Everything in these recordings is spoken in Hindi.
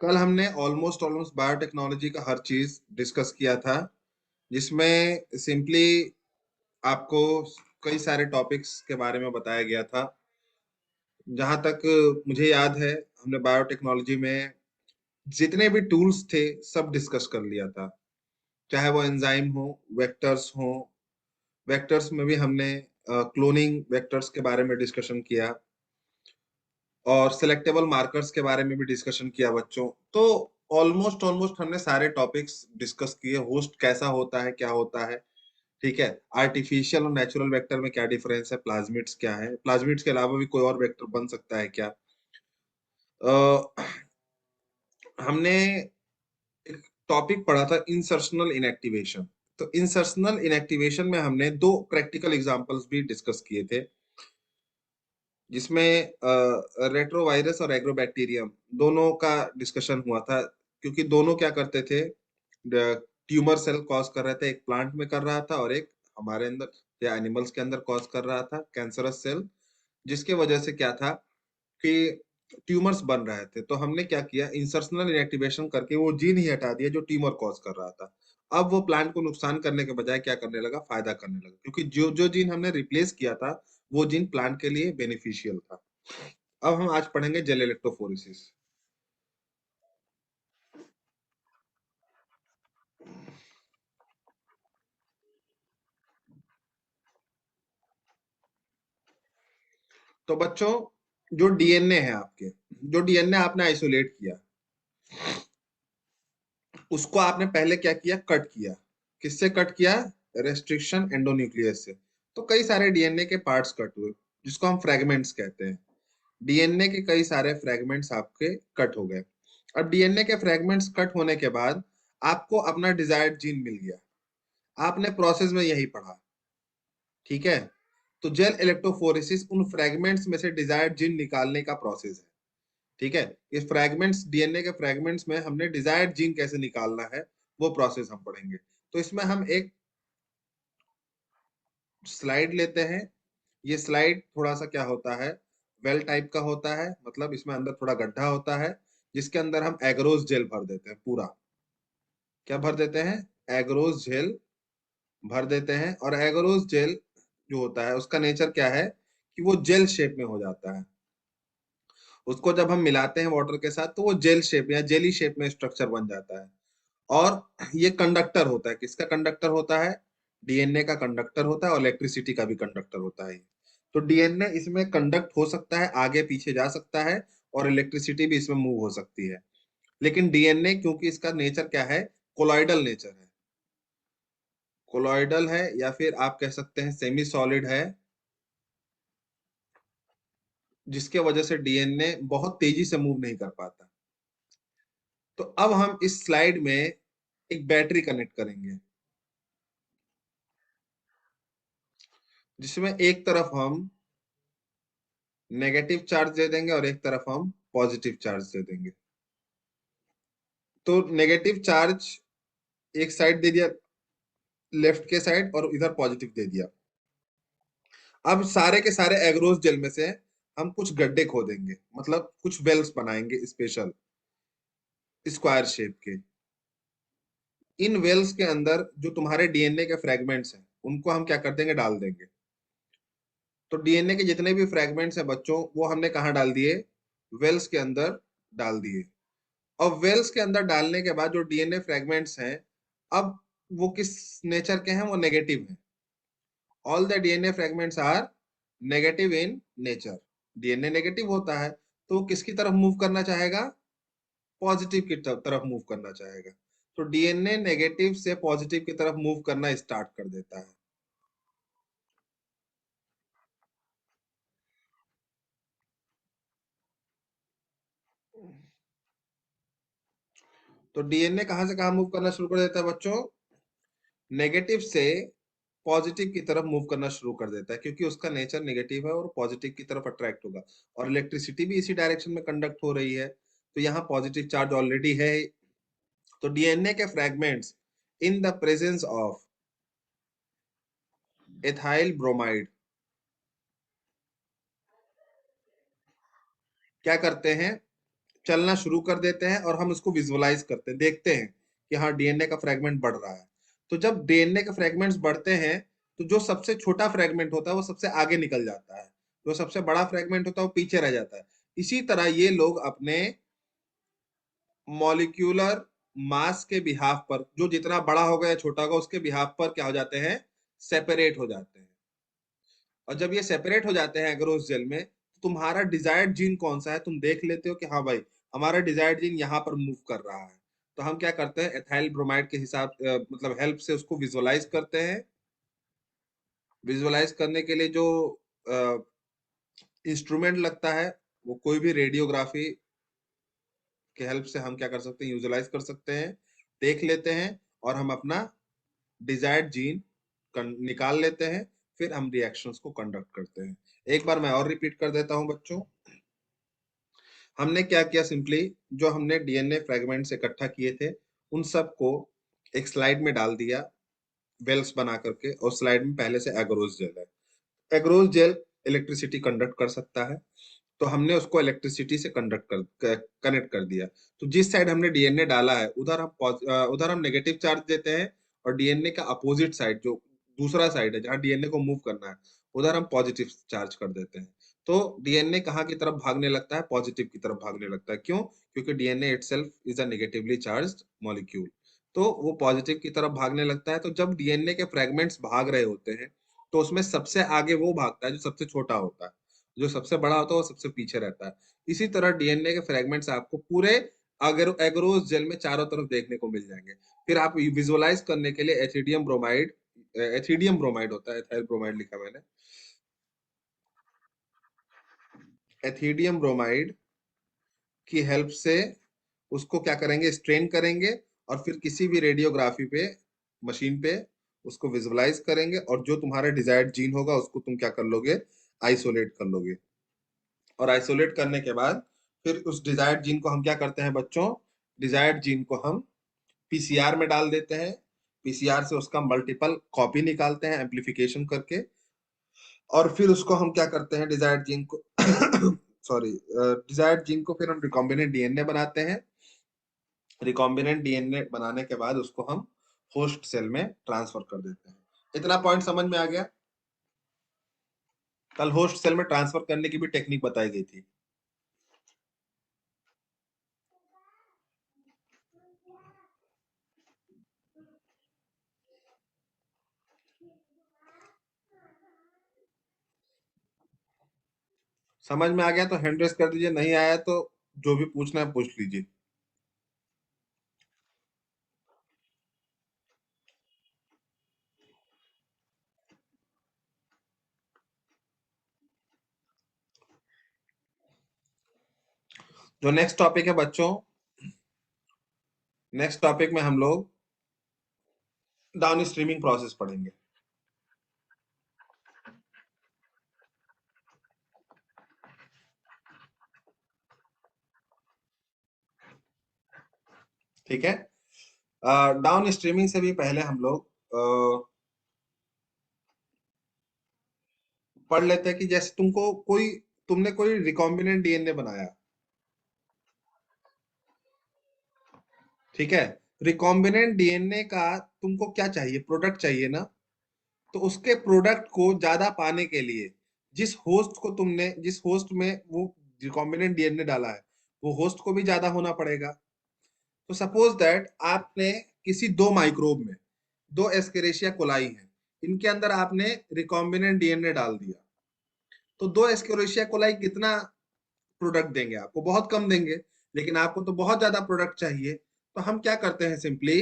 कल हमने ऑलमोस्ट ऑलमोस्ट बायोटेक्नोलॉजी का हर चीज डिस्कस किया था, जिसमें सिंपली आपको कई सारे टॉपिक्स के बारे में बताया गया था। जहां तक मुझे याद है, हमने बायोटेक्नोलॉजी में जितने भी टूल्स थे सब डिस्कस कर लिया था, चाहे वो एंजाइम हो, वेक्टर्स हो। वेक्टर्स में भी हमने क्लोनिंग वेक्टर्स के बारे में डिस्कशन किया और सिलेक्टेबल मार्कर्स के बारे में भी डिस्कशन किया बच्चों। तो ऑलमोस्ट ऑलमोस्ट हमने सारे टॉपिक्स डिस्कस किए। होस्ट कैसा होता है, क्या होता है, ठीक है। आर्टिफिशियल और नेचुरल वेक्टर में क्या डिफरेंस है, प्लाज्मिड्स क्या है, प्लाज्मिड्स के अलावा भी कोई और वेक्टर बन सकता है क्या। अ, हमने एक टॉपिक पढ़ा था इंसर्शनल इनएक्टिवेशन। तो इंसर्शनल इनएक्टिवेशन में हमने दो प्रैक्टिकल एग्जांपल्स भी डिस्कस किए थे, जिसमें रेट्रोवायरस और एग्रोबैक्टीरियम दोनों का डिस्कशन हुआ था। क्योंकि दोनों क्या करते थे, ट्यूमर सेल कॉज कर रहे थे, एक प्लांट में कर रहा था और एक हमारे अंदर या एनिमल्स के अंदर कॉज कर रहा था कैंसरस सेल, जिसके वजह से क्या था कि ट्यूमर्स बन रहे थे। तो हमने क्या किया, इंसर्शनल इनएक्टिवेशन करके वो जीन ही हटा दिया जो ट्यूमर कॉज कर रहा था। अब वो प्लांट को नुकसान करने के बजाय क्या करने लगा, फायदा करने लगा, क्योंकि जो जो जीन हमने रिप्लेस किया था वो जीन प्लांट के लिए बेनिफिशियल था। अब हम आज पढ़ेंगे जेल इलेक्ट्रोफोरेसिस। तो बच्चों, जो डीएनए है आपके, जो डीएनए आपने आइसोलेट किया, उसको आपने पहले क्या किया, कट किया। किससे कट किया, रेस्ट्रिक्शन एंडोन्यूक्लियस से। तो कई सारे डीएनए के पार्ट्स कट हुए, जिसको हम फ्रेगमेंट्स कहते हैं। डीएनए के कई सारे फ्रेगमेंट्स आपके कट हो गए। अब डीएनए के फ्रेगमेंट्स कट होने के बाद आपको अपना डिजायर्ड जीन मिल गया। आपने प्रोसेस में यही पढ़ा, ठीक है। तो जेल इलेक्ट्रोफोरेसिस उन फ्रेगमेंट्स में से डिजायर्ड जीन निकालने का प्रोसेस है, ठीक है। इस फ्रेगमेंट्स, डीएनए के फ्रेगमेंट्स में हमने डिजायर्ड जीन कैसे निकालना है वो प्रोसेस हम पढ़ेंगे। तो इसमें हम एक स्लाइड लेते हैं। ये स्लाइड थोड़ा सा क्या होता है, वेल टाइप का होता है, मतलब इसमें अंदर थोड़ा गड्ढा होता है, जिसके अंदर हम एग्रोस जेल भर देते हैं पूरा। क्या भर देते हैं, एग्रोस जेल भर देते हैं। और एग्रोस जेल जो होता है उसका नेचर क्या है कि वो जेल शेप में हो जाता है। उसको जब हम मिलाते हैं वाटर के साथ तो वो जेल शेप या जेली शेप में स्ट्रक्चर बन जाता है। और ये कंडक्टर होता है, किसका कंडक्टर होता है, डीएनए का कंडक्टर होता है, और इलेक्ट्रिसिटी का भी कंडक्टर होता है। तो डीएनए इसमें कंडक्ट हो सकता है, आगे पीछे जा सकता है, और इलेक्ट्रिसिटी भी इसमें मूव हो सकती है। लेकिन डीएनए क्योंकि इसका नेचर क्या है, कोलॉइडल नेचर है, कोलॉइडल है, या फिर आप कह सकते हैं सेमी सॉलिड है, जिसके वजह से डीएनए बहुत तेजी से मूव नहीं कर पाता। तो अब हम इस स्लाइड में एक बैटरी कनेक्ट करेंगे, जिसमें एक तरफ हम नेगेटिव चार्ज दे देंगे और एक तरफ हम पॉजिटिव चार्ज दे देंगे। तो नेगेटिव चार्ज एक साइड दे दिया, लेफ्ट के साइड, और इधर पॉजिटिव दे दिया। अब सारे के सारे एग्रोस जेल में से हम कुछ गड्ढे खोदेंगे, मतलब कुछ वेल्स बनाएंगे स्पेशल स्क्वायर शेप के। इन वेल्स के अंदर जो तुम्हारे डीएनए के फ्रेगमेंट्स हैं उनको हम क्या कर देंगे, डाल देंगे। तो डीएनए के जितने भी फ्रेगमेंट्स हैं बच्चों, वो हमने कहाँ डाल दिए, वेल्स के अंदर डाल दिए। और वेल्स के अंदर डालने के बाद जो डीएनए फ्रेगमेंट्स हैं, अब वो किस नेचर के हैं, वो नेगेटिव हैं। All the DNA fragments are negative in nature. DNA negative होता है तो वो किसकी तरफ मूव करना चाहेगा, पॉजिटिव की तरफ मूव करना चाहेगा। तो डीएनए नेगेटिव से पॉजिटिव की तरफ मूव करना स्टार्ट कर देता है। तो डीएनए कहां से कहां मूव करना शुरू कर देता है बच्चों, नेगेटिव से पॉजिटिव की तरफ मूव करना शुरू कर देता है, क्योंकि उसका नेचर नेगेटिव है और पॉजिटिव की तरफ अट्रैक्ट होगा। और इलेक्ट्रिसिटी भी इसी डायरेक्शन में कंडक्ट हो रही है, तो यहाँ पॉजिटिव चार्ज ऑलरेडी है। तो डीएनए के fragments in the presence of ethyl bromide क्या करते हैं, चलना शुरू कर देते हैं और हम उसको विजुअलाइज करते हैं, देखते हैं कि हाँ डीएनए का फ्रेगमेंट बढ़ रहा है। तो जब डीएनए के फ्रेगमेंट्स बढ़ते हैं तो जो सबसे छोटा फ्रेगमेंट होता है वो सबसे आगे निकल जाता है, जो सबसे बड़ा फ्रेगमेंट होता है वो पीछे रह जाता है। इसी तरह ये लोग अपने मॉलिक्यूलर मास के बिहाफ पर, जो जितना बड़ा होगा या छोटा होगा उसके बिहाफ पर क्या हो जाते हैं, सेपरेट हो जाते हैं। और जब ये सेपरेट हो जाते हैं एग्रोस जेल में, तो तुम्हारा डिजायर्ड जीन कौन सा है तुम देख लेते हो कि हाँ भाई हमारा डिजायर्ड जीन यहाँ पर मूव कर रहा है। तो हम क्या करते हैं, एथाइल ब्रोमाइड के हिसाब मतलब हेल्प से उसको विजुअलाइज करते हैं। विजुअलाइज करने के लिए जो इंस्ट्रूमेंट लगता है वो कोई भी रेडियोग्राफी के हेल्प से हम क्या कर सकते हैं, विजुअलाइज कर सकते हैं, देख लेते हैं और हम अपना डिजायर्ड जीन निकाल लेते हैं। फिर हम रिएक्शंस को कंडक्ट करते हैं। एक बार मैं और रिपीट कर देता हूं बच्चों। हमने क्या किया, सिंपली जो हमने डीएनए फ्रेगमेंट्स इकट्ठा किए थे उन सबको एक स्लाइड में डाल दिया, वेल्स बना करके, और स्लाइड में पहले से एग्रोस जेल है। एग्रोस जेल इलेक्ट्रिसिटी कंडक्ट कर सकता है, तो हमने उसको इलेक्ट्रिसिटी से कनेक्ट कर दिया। तो जिस साइड हमने डीएनए डाला है उधर हम नेगेटिव चार्ज देते हैं, और डीएनए का अपोजिट साइड जो दूसरा साइड है जहां डीएनए को मूव करना है उधर हम पॉजिटिव चार्ज कर देते हैं। तो डीएनए कहाँ की तरफ भागने लगता है, पॉजिटिव की तरफ भागने लगता है। क्यों? क्योंकि DNA itself is a negatively charged molecule, तो वो पॉजिटिव की तरफ भागने लगता है। तो जब डीएनए के फ्रेगमेंट्स भाग रहे होते हैं तो उसमें सबसे आगे वो भागता है जो सबसे छोटा होता है, जो सबसे बड़ा होता है वो सबसे पीछे रहता है। इसी तरह डीएनए के फ्रेगमेंट्स आपको पूरे अगर एग्रोस जेल में चारों तरफ देखने को मिल जाएंगे। फिर आप विजुअलाइज करने के लिए एथिडियम ब्रोमाइड होता है, एथाइल ब्रोमाइड लिखा मैंने, एथिडियम ब्रोमाइड की हेल्प से उसको क्या करेंगे, स्ट्रेन करेंगे, और फिर किसी भी रेडियोग्राफी पे मशीन पे उसको विजुअलाइज करेंगे, और जो तुम्हारा डिजायर्ड जीन होगा उसको तुम क्या कर लोगे, आइसोलेट कर लोगे। और आइसोलेट करने के बाद फिर उस डिजायर्ड जीन को हम क्या करते हैं बच्चों, डिजायर्ड जीन को हम पीसीआर में डाल देते हैं। पीसीआर से उसका मल्टीपल कॉपी निकालते हैं एम्पलीफिकेशन करके, और फिर उसको हम क्या करते हैं, डिजायर्ड जीन को सॉरी डिजायर्ड जीन को फिर हम रिकॉम्बिनेंट डीएनए बनाते हैं। रिकॉम्बिनेंट डीएनए बनाने के बाद उसको हम होस्ट सेल में ट्रांसफर कर देते हैं। इतना पॉइंट समझ में आ गया? कल होस्ट सेल में ट्रांसफर करने की भी टेक्निक बताई गई थी। समझ में आ गया तो हैंड रेस कर दीजिए, नहीं आया तो जो भी पूछना है पूछ लीजिए। जो नेक्स्ट टॉपिक है बच्चों, नेक्स्ट टॉपिक में हम लोग डाउन स्ट्रीमिंग प्रोसेस पढ़ेंगे। ठीक है, डाउन स्ट्रीमिंग से भी पहले हम लोग पढ़ लेते हैं कि जैसे तुमने कोई रिकॉम्बिनेंट डीएनए बनाया, ठीक है। रिकॉम्बिनेंट डीएनए का तुमको क्या चाहिए, प्रोडक्ट चाहिए ना। तो उसके प्रोडक्ट को ज्यादा पाने के लिए जिस होस्ट में वो रिकॉम्बिनेंट डीएनए डाला है वो होस्ट को भी ज्यादा होना पड़ेगा। तो सपोज दैट आपने किसी दो माइक्रोब में, दो एस्केरेशिया कोलाई हैं, इनके अंदर आपने रिकॉम्बिनेंट डीएनए डाल दिया, तो दो एस्केरेशिया कोलाई कितना प्रोडक्ट देंगे? आपको बहुत कम देंगे, लेकिन आपको तो बहुत ज्यादा प्रोडक्ट चाहिए। तो हम क्या करते हैं, सिंपली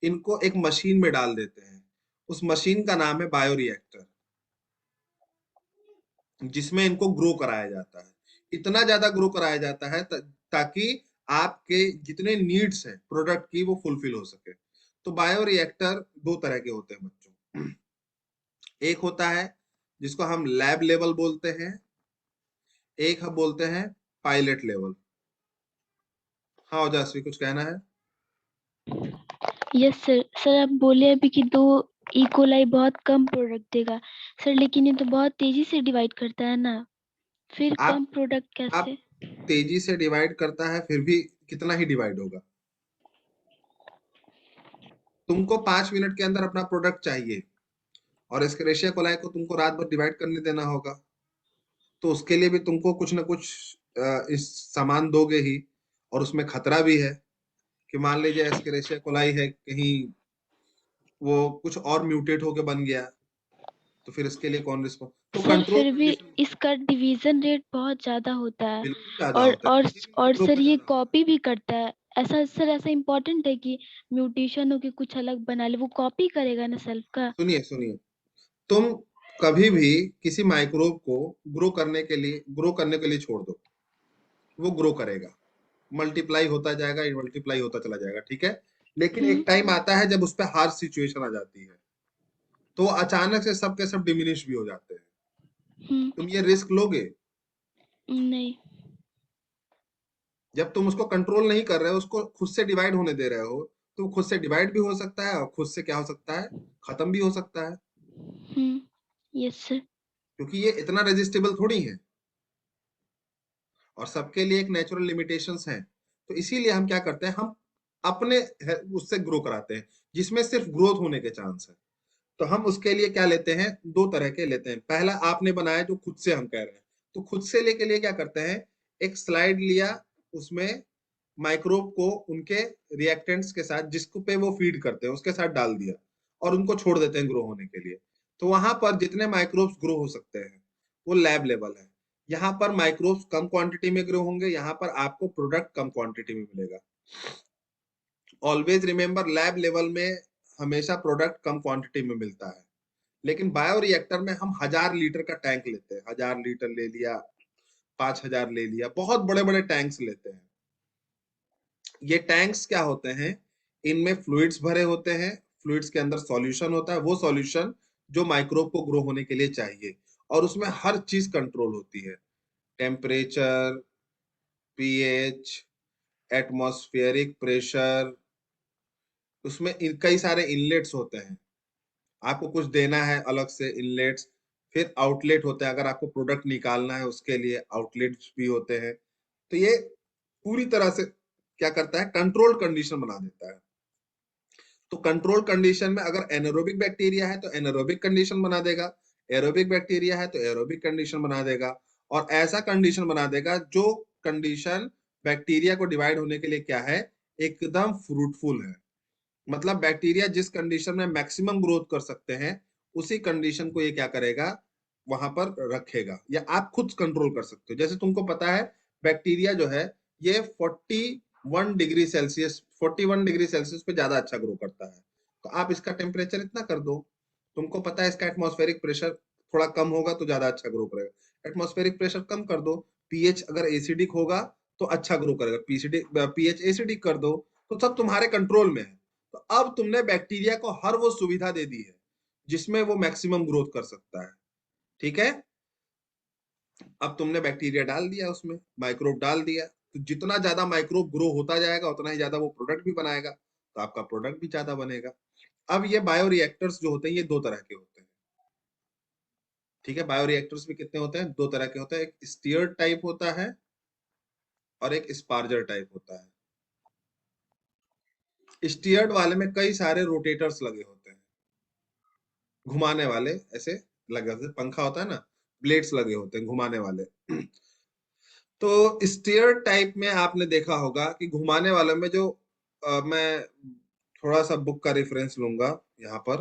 इनको एक मशीन में डाल देते हैं। उस मशीन का नाम है बायोरिएक्टर, जिसमें इनको ग्रो कराया जाता है। इतना ज्यादा ग्रो कराया जाता है ताकि आपके जितने नीड्स हैं प्रोडक्ट की वो फुलफिल हो सके। तो बायोरिएक्टर दो तरह के होते हैं बच्चों। एक होता है जिसको हम लैब लेवल बोलते हैं, एक हम बोलते हैं पायलट लेवल। हाँ ओजस्वी कुछ कहना है? Yes sir. सर आप बोले अभी कि दो इकोलाई बहुत कम प्रोडक्ट देगा सर, लेकिन ये तो बहुत तेजी से डिवाइड करता है ना, फिर आप कम प्रोडक्ट आप कैसे? तेजी से डिवाइड करता है, फिर भी कितना ही डिवाइड होगा। तुमको 5 मिनट के अंदर अपना प्रोडक्ट चाहिए और एस्केरेशिया कोलाई को तुमको रात भर डिवाइड करने देना होगा, तो उसके लिए भी तुमको कुछ ना कुछ इस सामान दोगे ही। और उसमें खतरा भी है कि मान लीजिए एस्केरेशिया कोलाई है, कहीं वो कुछ और म्यूटेट होके बन गया, तो फिर इसके लिए कौन रिस्पॉन्स। तो सर कंट्रोल फिर भी कंडीशन इसका डिवीजन रेट बहुत ज्यादा होता है। बिल्कुल ज्यादा और होता है, और किसी भी और माइक्रोब सर का ये ज्यादा होता कॉपी भी करता है। ऐसा सर ऐसा इम्पोर्टेंट है कि म्यूटेशन हो के कुछ अलग बना ले, वो कॉपी करेगा ना सेल्फ का। है। सुनिए सुनिए, तुम कभी भी किसी माइक्रोब को ग्रो करने के लिए छोड़ दो, वो ग्रो करेगा, मल्टीप्लाई होता जाएगा, मल्टीप्लाई होता चला जाएगा, ठीक है। लेकिन एक हम्म। टाइम आता है जब उस पर हार्श सिचुएशन आ जाती है, तो अचानक से सब के सब डिमिनिश भी हो जाते हैं। हम्म। तुम ये रिस्क लोगे? नहीं। जब तुम उसको कंट्रोल नहीं कर रहे हो, उसको खुद से डिवाइड होने दे रहे हो, तो खुद से डिवाइड भी हो सकता है और खुद से क्या हो सकता है, खत्म भी हो सकता है, हम्म। Yes sir. क्योंकि ये इतना रेजिस्टेबल थोड़ी है, और सबके लिए एक नेचुरल लिमिटेशंस हैं। तो इसीलिए हम क्या करते हैं, हम अपने उससे ग्रो कराते हैं, जिसमें सिर्फ ग्रोथ होने के चांस है। तो हम उसके लिए क्या लेते हैं, दो तरह के लेते हैं। पहला आपने बनाया जो खुद से हम कह रहे हैं, तो खुद से लेके लिए क्या करते हैं, एक स्लाइड लिया, उसमें माइक्रोब को उनके रिएक्टेंट्स के साथ जिसको पे वो फीड करते हैं उसके साथ डाल दिया, और उनको छोड़ देते हैं ग्रो होने के लिए। तो वहां पर जितने माइक्रोब्स ग्रो हो सकते हैं वो लैब लेवल है। यहाँ पर माइक्रोब्स कम क्वांटिटी में ग्रो होंगे, यहाँ पर आपको प्रोडक्ट कम क्वांटिटी में मिलेगा। ऑलवेज रिमेंबर, लैब लेवल में हमेशा प्रोडक्ट कम क्वांटिटी में मिलता है, लेकिन बायो रिएक्टर में हम 1000 लीटर का टैंक लेते हैं, 1000 लीटर ले लिया, 5000 ले लिया, बहुत बड़े बड़े टैंक्स लेते हैं। ये टैंक्स क्या होते हैं, इनमें फ्लूइड्स भरे होते हैं, फ्लूइड्स के अंदर सॉल्यूशन होता है, वो सॉल्यूशन जो माइक्रोब को ग्रो होने के लिए चाहिए, और उसमें हर चीज कंट्रोल होती है, टेम्परेचर, पीएच, एटमॉस्फेरिक प्रेशर, उसमें कई सारे इनलेट्स होते हैं, आपको कुछ देना है अलग से इनलेट्स, फिर आउटलेट होते हैं, अगर आपको प्रोडक्ट निकालना है उसके लिए आउटलेट्स भी होते हैं। तो ये पूरी तरह से क्या करता है, कंट्रोल कंडीशन बना देता है। तो कंट्रोल कंडीशन में अगर एनारोबिक बैक्टीरिया है तो एनारोबिक कंडीशन बना देगा, एरोबिक बैक्टीरिया है तो एरोबिक कंडीशन बना देगा, और ऐसा कंडीशन बना देगा जो कंडीशन बैक्टीरिया को डिवाइड होने के लिए क्या है, एकदम फ्रूटफुल है। मतलब बैक्टीरिया जिस कंडीशन में मैक्सिमम ग्रोथ कर सकते हैं, उसी कंडीशन को ये क्या करेगा, वहां पर रखेगा, या आप खुद कंट्रोल कर सकते हो। जैसे तुमको पता है बैक्टीरिया जो है ये 41 डिग्री सेल्सियस, 41 डिग्री सेल्सियस पे ज्यादा अच्छा ग्रो करता है, तो आप इसका टेम्परेचर इतना कर दो। तुमको पता है इसका एटमॉस्फेरिक प्रेशर थोड़ा कम होगा तो ज्यादा अच्छा ग्रो करेगा, एटमॉस्फेरिक प्रेशर कम कर दो, पीएच अगर एसिडिक होगा तो अच्छा ग्रो करेगा, पीएच एसिडिक कर दो, तो सब तुम्हारे कंट्रोल में है। तो अब तुमने बैक्टीरिया को हर वो सुविधा दे दी है जिसमें वो मैक्सिमम ग्रोथ कर सकता है, ठीक है। अब तुमने बैक्टीरिया डाल दिया, उसमें माइक्रोब डाल दिया, तो जितना ज्यादा माइक्रोब ग्रो होता जाएगा उतना ही ज्यादा वो प्रोडक्ट भी बनाएगा, तो आपका प्रोडक्ट भी ज्यादा बनेगा। अब ये बायो रिएक्टर्स जो होते हैं ये दो तरह के होते हैं, ठीक है। बायो रिएक्टर्स भी कितने होते हैं, दो तरह के होते हैं, एक स्टीयर्ड टाइप होता है और एक स्पार्जर टाइप होता है। स्टीयर्ड वाले में कई सारे रोटेटर्स लगे होते हैं, घुमाने वाले, ऐसे लगे होते हैं, पंखा होता है ना, ब्लेड्स लगे होते हैं घुमाने वाले। तो स्टीयर टाइप में आपने देखा होगा कि घुमाने वाले में जो मैं थोड़ा सा बुक का रेफरेंस लूंगा यहाँ पर,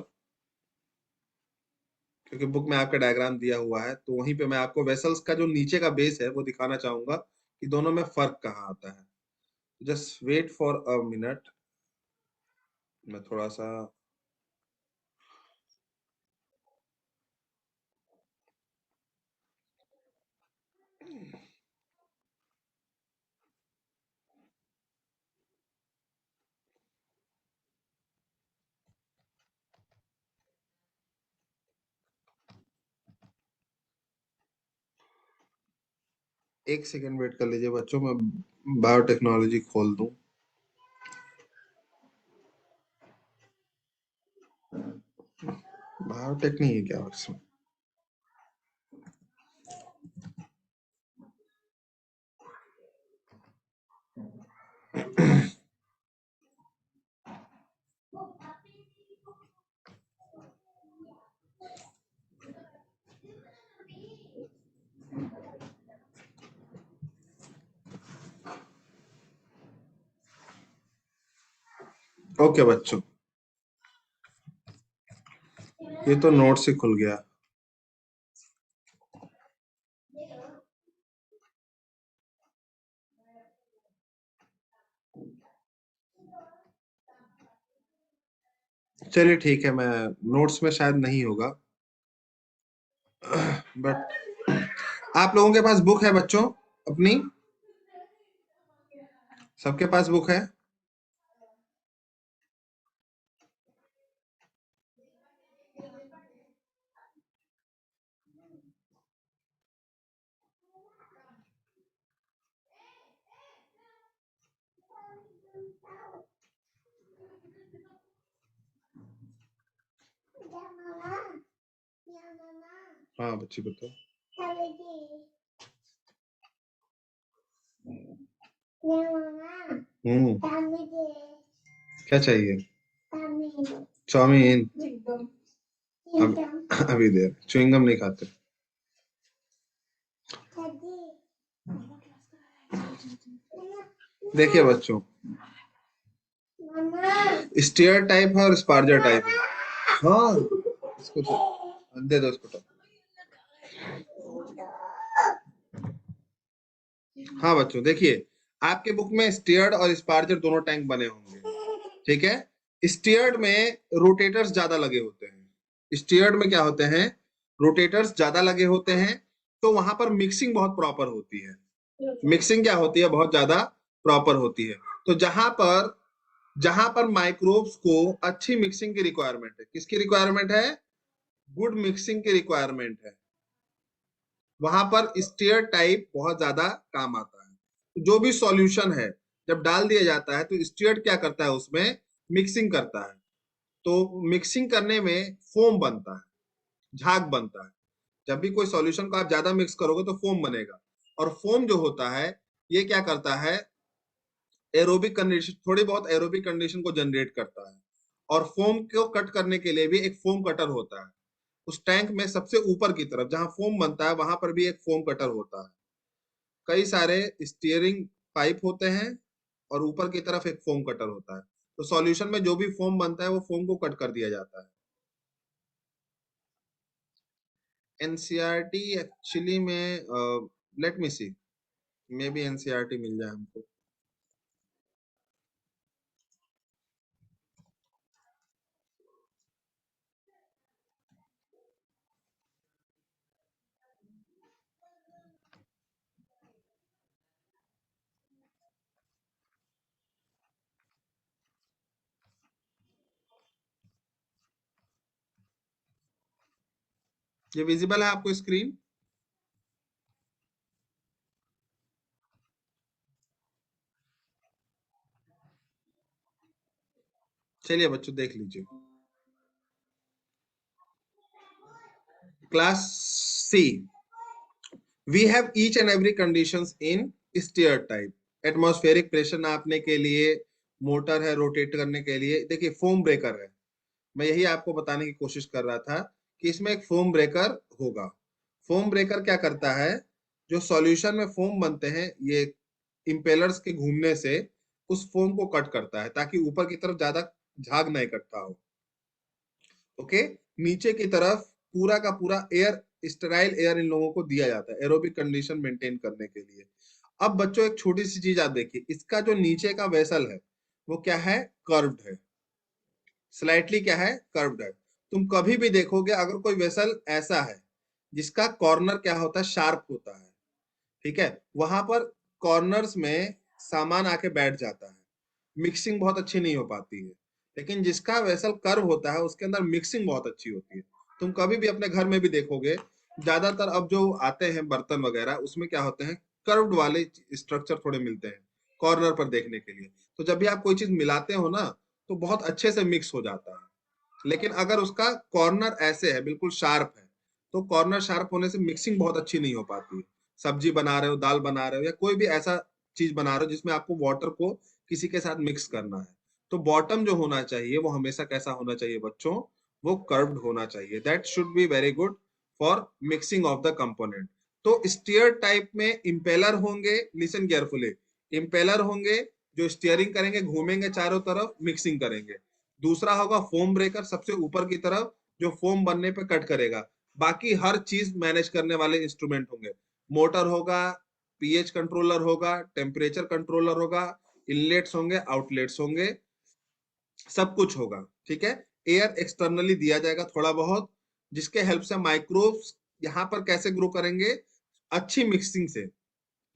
क्योंकि बुक में आपका डायग्राम दिया हुआ है, तो वहीं पे मैं आपको वेसल्स का जो नीचे का बेस है वो दिखाना चाहूंगा कि दोनों में फर्क कहाँ आता है। Just wait for a minute, मैं थोड़ा सा, एक सेकेंड वेट कर लीजिए बच्चों, मैं बायोटेक्नोलॉजी खोल दूं। बायोटेक नहीं है क्या इसमें? ओके बच्चों, ये तो नोट से खुल गया। चलिए ठीक है, मैं नोट्स में शायद नहीं होगा, बट आप लोगों के पास बुक है बच्चों अपनी? सबके पास बुक है? हाँ बच्ची बताओ। क्या चाहिए? चाउमीन? अभी दे, च्युइंगम नहीं खाते। देखिए बच्चों, स्टेयर टाइप है और स्पार्जर टाइप है। हाँ, इसको दे दो इसको। हाँ बच्चों देखिए, आपके बुक में स्टीयर्ड और स्पार्जर दोनों टैंक बने होंगे, ठीक है। स्टीयर्ड में रोटेटर्स ज्यादा लगे होते हैं। स्टीयर्ड में क्या होते हैं, रोटेटर्स ज्यादा लगे होते हैं, तो वहां पर मिक्सिंग बहुत प्रॉपर होती है। मिक्सिंग क्या होती है, बहुत ज्यादा प्रॉपर होती है। तो जहां पर माइक्रोब्स को अच्छी मिक्सिंग की रिक्वायरमेंट है, किसकी रिक्वायरमेंट है, गुड मिक्सिंग की रिक्वायरमेंट है, वहां पर स्टीयर टाइप बहुत ज्यादा काम आता है। जो भी सॉल्यूशन है जब डाल दिया जाता है तो स्टीयर क्या करता है, उसमें मिक्सिंग करता है। तो मिक्सिंग करने में फोम बनता है, झाग बनता है। जब भी कोई सॉल्यूशन को आप ज्यादा मिक्स करोगे तो फोम बनेगा, और फोम जो होता है ये क्या करता है, एरोबिक कंडीशन, थोड़ी बहुत एरोबिक कंडीशन को जनरेट करता है। और फोम को कट करने के लिए भी एक फोम कटर होता है। उस टैंक में सबसे ऊपर की तरफ जहां फोम बनता है वहां पर भी एक फोम कटर होता है। कई सारे स्टीयरिंग पाइप होते हैं और ऊपर की तरफ एक फोम कटर होता है। तो सॉल्यूशन में जो भी फोम बनता है वो फोम को कट कर दिया जाता है। एनसीईआरटी एक्चुअली में let me see, maybe NCERT मिल जाए हमको। ये विजिबल है आपको स्क्रीन? चलिए बच्चों देख लीजिए। Class C, we have each and every conditions in steer type. Atmospheric pressure नापने के लिए, मोटर है रोटेट करने के लिए, देखिए फोम ब्रेकर है। मैं यही आपको बताने की कोशिश कर रहा था कि इसमें एक फोम ब्रेकर होगा। फोम ब्रेकर क्या करता है, जो सॉल्यूशन में फोम बनते हैं ये इंपेलर्स के घूमने से उस फोम को कट करता है ताकि ऊपर की तरफ ज्यादा झाग न इकट्ठा हो। ओके, नीचे की तरफ पूरा का पूरा एयर, स्टेराइल एयर इन लोगों को दिया जाता है एरोबिक कंडीशन मेंटेन करने के लिए। अब बच्चों एक छोटी सी चीज आप देखिए, इसका जो नीचे का वेसल है वो क्या है, कर्व्ड है। स्लाइटली क्या है, कर्व्ड है। तुम कभी भी देखोगे अगर कोई वेसल ऐसा है जिसका कॉर्नर क्या होता है, शार्प होता है, ठीक है, वहां पर कॉर्नर्स में सामान आके बैठ जाता है, मिक्सिंग बहुत अच्छी नहीं हो पाती है। लेकिन जिसका वेसल कर्व होता है उसके अंदर मिक्सिंग बहुत अच्छी होती है। तुम कभी भी अपने घर में भी देखोगे, ज्यादातर अब जो आते हैं बर्तन वगैरह उसमें क्या होते हैं, कर्व्ड वाले स्ट्रक्चर थोड़े मिलते हैं कॉर्नर पर देखने के लिए। तो जब भी आप कोई चीज मिलाते हो ना तो बहुत अच्छे से मिक्स हो जाता है। लेकिन अगर उसका कॉर्नर ऐसे है, बिल्कुल शार्प है, तो कॉर्नर शार्प होने से मिक्सिंग बहुत अच्छी नहीं हो पाती है। सब्जी बना रहे हो, दाल बना रहे हो, या कोई भी ऐसा चीज बना रहे हो जिसमें आपको वाटर को किसी के साथ मिक्स करना है, तो बॉटम जो होना चाहिए वो हमेशा कैसा होना चाहिए बच्चों, वो कर्व्ड होना चाहिए। That should be very good for mixing of the component. तो स्टीयर टाइप में इंपेलर होंगे, लिसन केयरफुली, इंपेलर होंगे, जो स्टीयरिंग करेंगे, घूमेंगे चारों तरफ, मिक्सिंग करेंगे। दूसरा होगा फोम ब्रेकर, सबसे ऊपर की तरफ, जो फोम बनने पे कट करेगा। बाकी हर चीज मैनेज करने वाले इंस्ट्रूमेंट होंगे। मोटर होगा, पीएच कंट्रोलर होगा, टेम्परेचर कंट्रोलर होगा, इनलेट्स होंगे, आउटलेट्स होंगे, सब कुछ होगा। ठीक है। एयर एक्सटर्नली दिया जाएगा थोड़ा बहुत, जिसके हेल्प से माइक्रोब्स यहाँ पर कैसे ग्रो करेंगे, अच्छी मिक्सिंग से।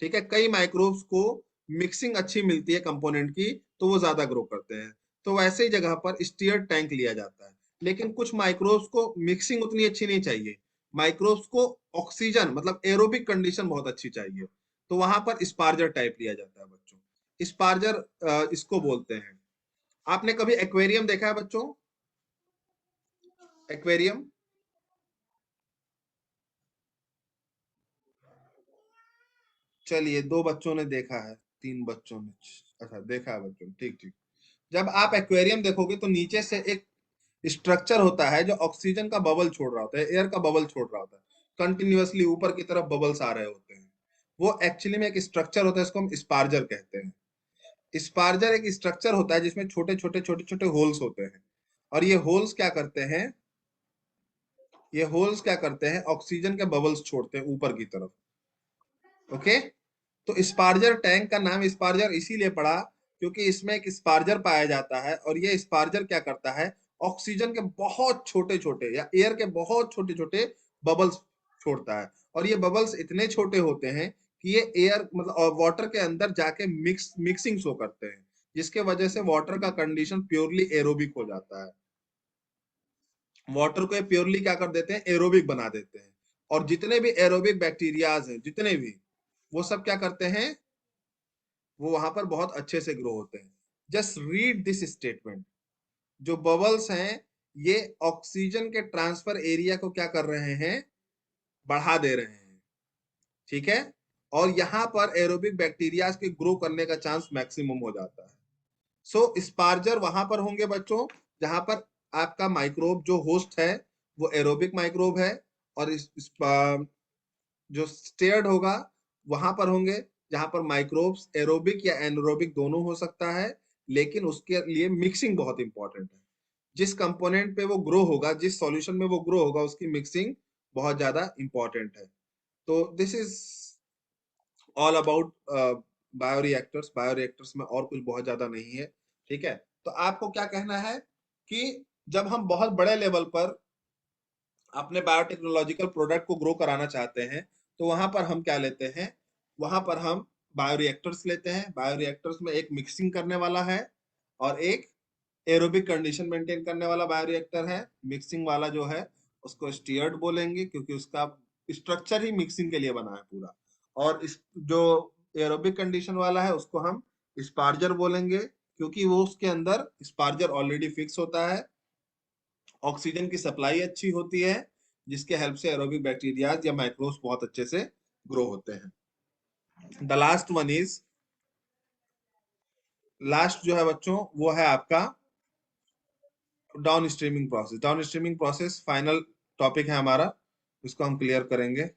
ठीक है। कई माइक्रोब्स को मिक्सिंग अच्छी मिलती है कंपोनेंट की, तो वो ज्यादा ग्रो करते हैं। तो वैसे ही जगह पर स्टीयर टैंक लिया जाता है। लेकिन कुछ माइक्रोब्स को मिक्सिंग उतनी अच्छी नहीं चाहिए, माइक्रोब्स को ऑक्सीजन मतलब एरोबिक कंडीशन बहुत अच्छी चाहिए, तो वहां पर स्पार्जर टाइप लिया जाता है बच्चों। स्पार्जर इसको बोलते हैं। आपने कभी एक्वेरियम देखा है बच्चों? एक्वेरियम, चलिए 2 बच्चों ने देखा है, 3 बच्चों ने, अच्छा देखा है बच्चों, ठीक ठीक। जब आप एक्वेरियम देखोगे तो नीचे से एक स्ट्रक्चर होता है जो ऑक्सीजन का बबल छोड़ रहा होता है, एयर का बबल छोड़ रहा होता है, कंटिन्यूअसली ऊपर की तरफ बबल्स आ रहे होते हैं। वो एक्चुअली में एक स्ट्रक्चर होता है, इसको हम स्पार्जर कहते हैं। स्पार्जर एक स्ट्रक्चर होता है जिसमें छोटे छोटे छोटे छोटे होल्स होते हैं, और ये होल्स क्या करते हैं, ये होल्स क्या करते हैं, ऑक्सीजन के बबल्स छोड़ते हैं ऊपर की तरफ। ओके। तो स्पार्जर टैंक का नाम स्पार्जर इसीलिए पड़ा क्योंकि इसमें एक स्पार्जर पाया जाता है, और ये स्पार्जर क्या करता है, ऑक्सीजन के बहुत छोटे छोटे या एयर के बहुत छोटे छोटे बबल्स छोड़ता है। और ये बबल्स इतने छोटे होते हैं कि ये एयर मतलब वाटर के अंदर जाके मिक्सिंग शो करते हैं, जिसके वजह से वाटर का कंडीशन प्योरली एरोबिक हो जाता है। वाटर को प्योरली क्या कर देते हैं, एरोबिक बना देते हैं। और जितने भी एरोबिक बैक्टीरियाज हैं, जितने भी, वो सब क्या करते हैं, वो वहां पर बहुत अच्छे से ग्रो होते हैं। Just read this statement. जो बबल्स हैं, ये ऑक्सीजन के ट्रांसफर एरिया को क्या कर रहे हैं, बढ़ा दे रहे हैं। ठीक है। और यहाँ पर एरोबिक बैक्टीरिया के ग्रो करने का चांस मैक्सिमम हो जाता है। सो स्पार्जर वहां पर होंगे बच्चों जहां पर आपका माइक्रोब जो होस्ट है वो एरोबिक माइक्रोब है, और जो स्टेयर्ड होगा वहां पर होंगे जहां पर माइक्रोब्स एरोबिक या एनरोबिक दोनों हो सकता है, लेकिन उसके लिए मिक्सिंग बहुत इंपॉर्टेंट है। जिस कंपोनेंट पे वो ग्रो होगा, जिस सॉल्यूशन में वो ग्रो होगा, उसकी मिक्सिंग बहुत ज्यादा इंपॉर्टेंट है। तो this is all about bioreactors. Bioreactors में और कुछ बहुत ज्यादा नहीं है। ठीक है। तो आपको क्या कहना है कि जब हम बहुत बड़े लेवल पर अपने बायोटेक्नोलॉजिकल प्रोडक्ट को ग्रो कराना चाहते हैं, तो वहां पर हम क्या लेते हैं, वहां पर हम बायोरिएक्टर्स लेते हैं। बायोरिएक्टर्स में एक मिक्सिंग करने वाला है और एक एरोबिक कंडीशन मेंटेन करने वाला बायोरिएक्टर है। मिक्सिंग वाला जो है उसको स्टीयर्ड बोलेंगे क्योंकि उसका स्ट्रक्चर ही मिक्सिंग के लिए बना है पूरा। और इस जो एरोबिक कंडीशन वाला है उसको हम स्पार्जर बोलेंगे क्योंकि वो उसके अंदर स्पार्जर ऑलरेडी फिक्स होता है। ऑक्सीजन की सप्लाई अच्छी होती है, जिसके हेल्प से एरोबिक बैक्टीरिया या माइक्रोब्स बहुत अच्छे से ग्रो होते हैं। The last one is, last जो है बच्चों वो है आपका down streaming process. Down streaming process final topic है हमारा, इसको हम क्लियर करेंगे।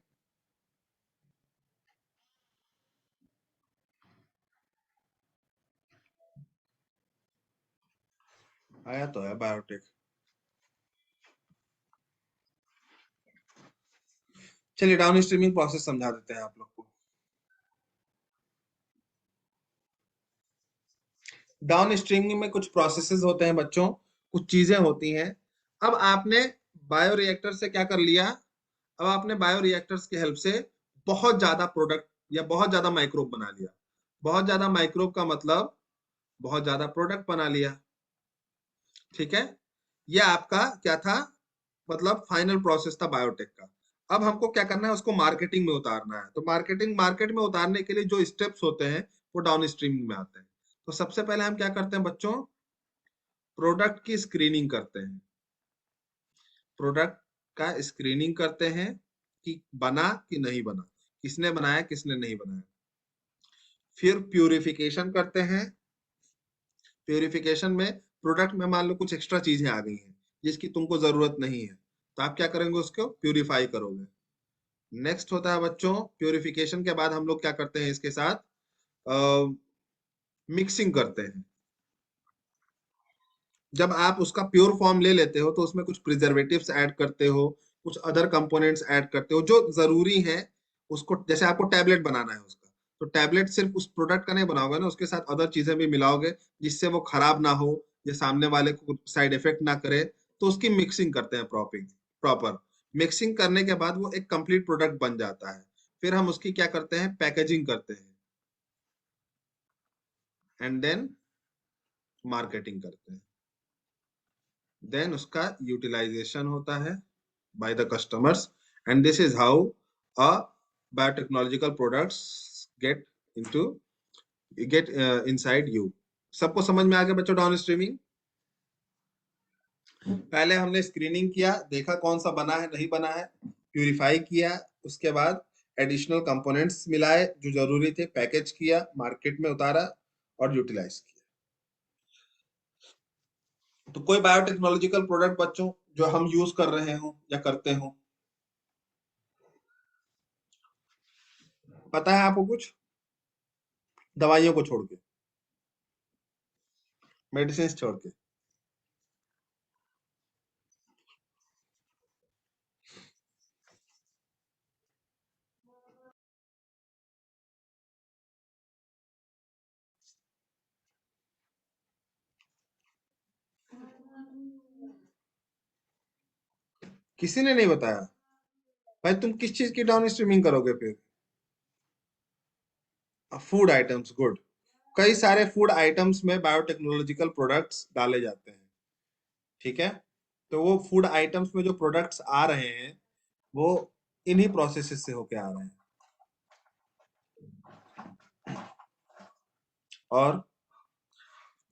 आया तो है बायोटेक। चलिए डाउन स्ट्रीमिंग प्रोसेस समझा देते हैं आप लोग को। डाउन स्ट्रीमिंग में कुछ प्रोसेसेस होते हैं बच्चों, कुछ चीजें होती हैं। अब आपने बायोरिएक्टर से क्या कर लिया, अब आपने बायोरिएक्टर्स की हेल्प से बहुत ज्यादा प्रोडक्ट या बहुत ज्यादा माइक्रोब बना लिया। बहुत ज्यादा माइक्रोब का मतलब बहुत ज्यादा प्रोडक्ट बना लिया। ठीक है। ये आपका क्या था, मतलब फाइनल प्रोसेस था बायोटेक का। अब हमको क्या करना है, उसको मार्केटिंग में उतारना है। तो मार्केट में उतारने के लिए जो स्टेप्स होते हैं वो डाउन स्ट्रीमिंग में आते हैं। तो सबसे पहले हम क्या करते हैं बच्चों, प्रोडक्ट की स्क्रीनिंग करते हैं। प्रोडक्ट का स्क्रीनिंग करते हैं कि बना कि नहीं बना, किसने बनाया किसने नहीं बनाया। फिर प्यूरिफिकेशन करते हैं। प्यूरिफिकेशन में प्रोडक्ट में मान लो कुछ एक्स्ट्रा चीजें आ गई हैं जिसकी तुमको जरूरत नहीं है, तो आप क्या करेंगे, उसको प्यूरिफाई करोगे। नेक्स्ट होता है बच्चों, प्यूरिफिकेशन के बाद हम लोग क्या करते हैं इसके साथ, मिक्सिंग करते हैं। जब आप उसका प्योर फॉर्म ले लेते हो तो उसमें कुछ प्रिजर्वेटिव्स ऐड करते हो, कुछ अदर कंपोनेंट्स ऐड करते हो जो जरूरी है उसको। जैसे आपको टैबलेट बनाना है उसका, तो टैबलेट सिर्फ उस प्रोडक्ट का नहीं बनाओगे ना, उसके साथ अदर चीजें भी मिलाओगे जिससे वो खराब ना हो या सामने वाले को साइड इफेक्ट ना करे। तो उसकी मिक्सिंग करते हैं प्रॉपर। मिक्सिंग करने के बाद वो एक कंप्लीट प्रोडक्ट बन जाता है। फिर हम उसकी क्या करते हैं, पैकेजिंग करते हैं, एंड देन मार्केटिंग करते हैं। देन उसका यूटिलाइजेशन होता है by the customers, and this is how a biotechnological products get into get inside you। सबको समझ में आ गया बच्चों डाउन स्ट्रीमिंग? पहले हमने स्क्रीनिंग किया, देखा कौन सा बना है नहीं बना है, प्यूरिफाई किया, उसके बाद एडिशनल कंपोनेंट्स मिलाए जो जरूरी थे, पैकेज किया, मार्केट में उतारा और यूटिलाइज किया। तो कोई बायोटेक्नोलॉजिकल प्रोडक्ट बच्चों जो हम यूज कर रहे हो या करते हो, पता है आपको कुछ, दवाइयों को छोड़ के, मेडिसिन छोड़ के? किसी ने नहीं बताया भाई। तुम किस चीज की डाउन स्ट्रीमिंग करोगे फिर? Food items, good. कई सारे फूड आइटम्स में बायोटेक्नोलॉजिकल प्रोडक्ट्स डाले जाते हैं, ठीक है? तो वो फूड आइटम्स में जो प्रोडक्ट्स आ रहे हैं वो इन्हीं प्रोसेसेस से होके आ रहे हैं। और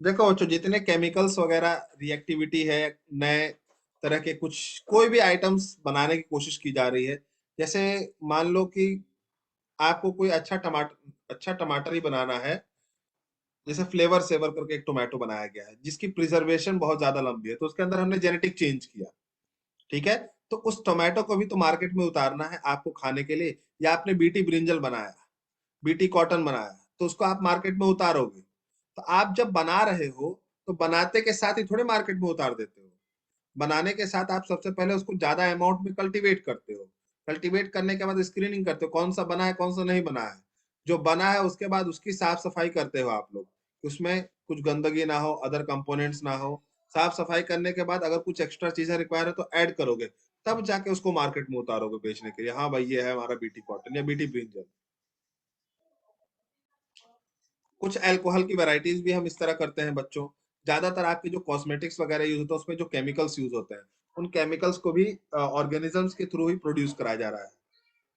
देखो बच्चों, जितने केमिकल्स वगैरह रिएक्टिविटी है, नए तरह के कुछ कोई भी आइटम्स बनाने की कोशिश की जा रही है। जैसे मान लो कि आपको कोई अच्छा टमाटर ही बनाना है। जैसे फ्लेवर सेवर करके एक टोमेटो बनाया गया है जिसकी प्रिजर्वेशन बहुत ज्यादा लंबी है, तो उसके अंदर हमने जेनेटिक चेंज किया, ठीक है? तो उस टोमेटो को भी तो मार्केट में उतारना है आपको खाने के लिए। या आपने बीटी ब्रिंजल बनाया, बीटी कॉटन बनाया, तो उसको आप मार्केट में उतारोगे। तो आप जब बना रहे हो तो बनाते के साथ ही थोड़े मार्केट में उतार देते हो। बनाने के साथ आप सबसे पहले उसको ज्यादा अमाउंट में कल्टीवेट करते हो। कल्टीवेट करने के बाद स्क्रीनिंग करते हो, कौन सा बना है कौन सा नहीं बना है। जो बना है उसके बाद उसकी साफ सफाई करते हो आप लोग, उसमें कुछ गंदगी ना हो, अदर कंपोनेंट्स ना हो। साफ सफाई करने के बाद अगर कुछ एक्स्ट्रा चीजें रिक्वायर है तो ऐड करोगे, तब जाके उसको मार्केट में उतारोगे बेचने के लिए। हाँ भाई, ये है हमारा बीटी कॉटन या बीटी ब्रिंजल। कुछ अल्कोहल की वैरायटीज भी हम इस तरह करते हैं बच्चों। ज्यादातर आपके जो कॉस्मेटिक्स वगैरह यूज होता है उसमें जो केमिकल्स यूज होते हैं, उन केमिकल्स को भी ऑर्गेनिजम्स के थ्रू ही प्रोड्यूस कराया जा रहा है,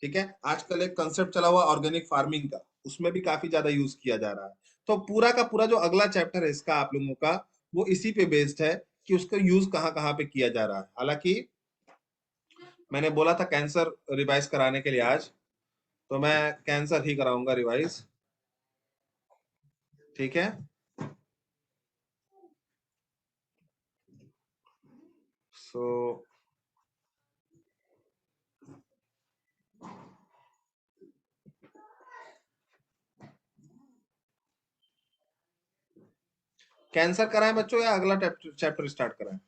ठीक है? आजकल एक कंसेप्ट चला हुआ ऑर्गेनिक फार्मिंग का, उसमें भी काफी ज्यादा यूज किया जा रहा है। तो पूरा का पूरा जो अगला चैप्टर है इसका आप लोगों का, वो इसी पे बेस्ड है कि उसका यूज कहाँ कहाँ पे किया जा रहा है। हालांकि मैंने बोला था कैंसर रिवाइज कराने के लिए आज, तो मैं कैंसर ही कराऊंगा रिवाइज, ठीक है? सो कैंसर कराएं बच्चों या अगला चैप्टर स्टार्ट कराएं?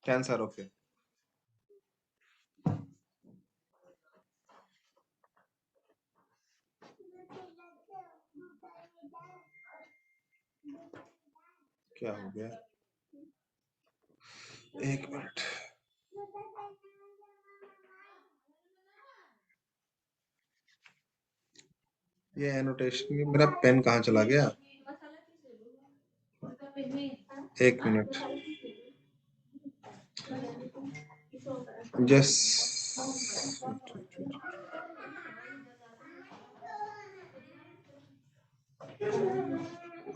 Cancer, okay. क्या हो गया? एक मिनट। ये एनोटेशन, मेरा पेन कहाँ चला गया? एक मिनट। जस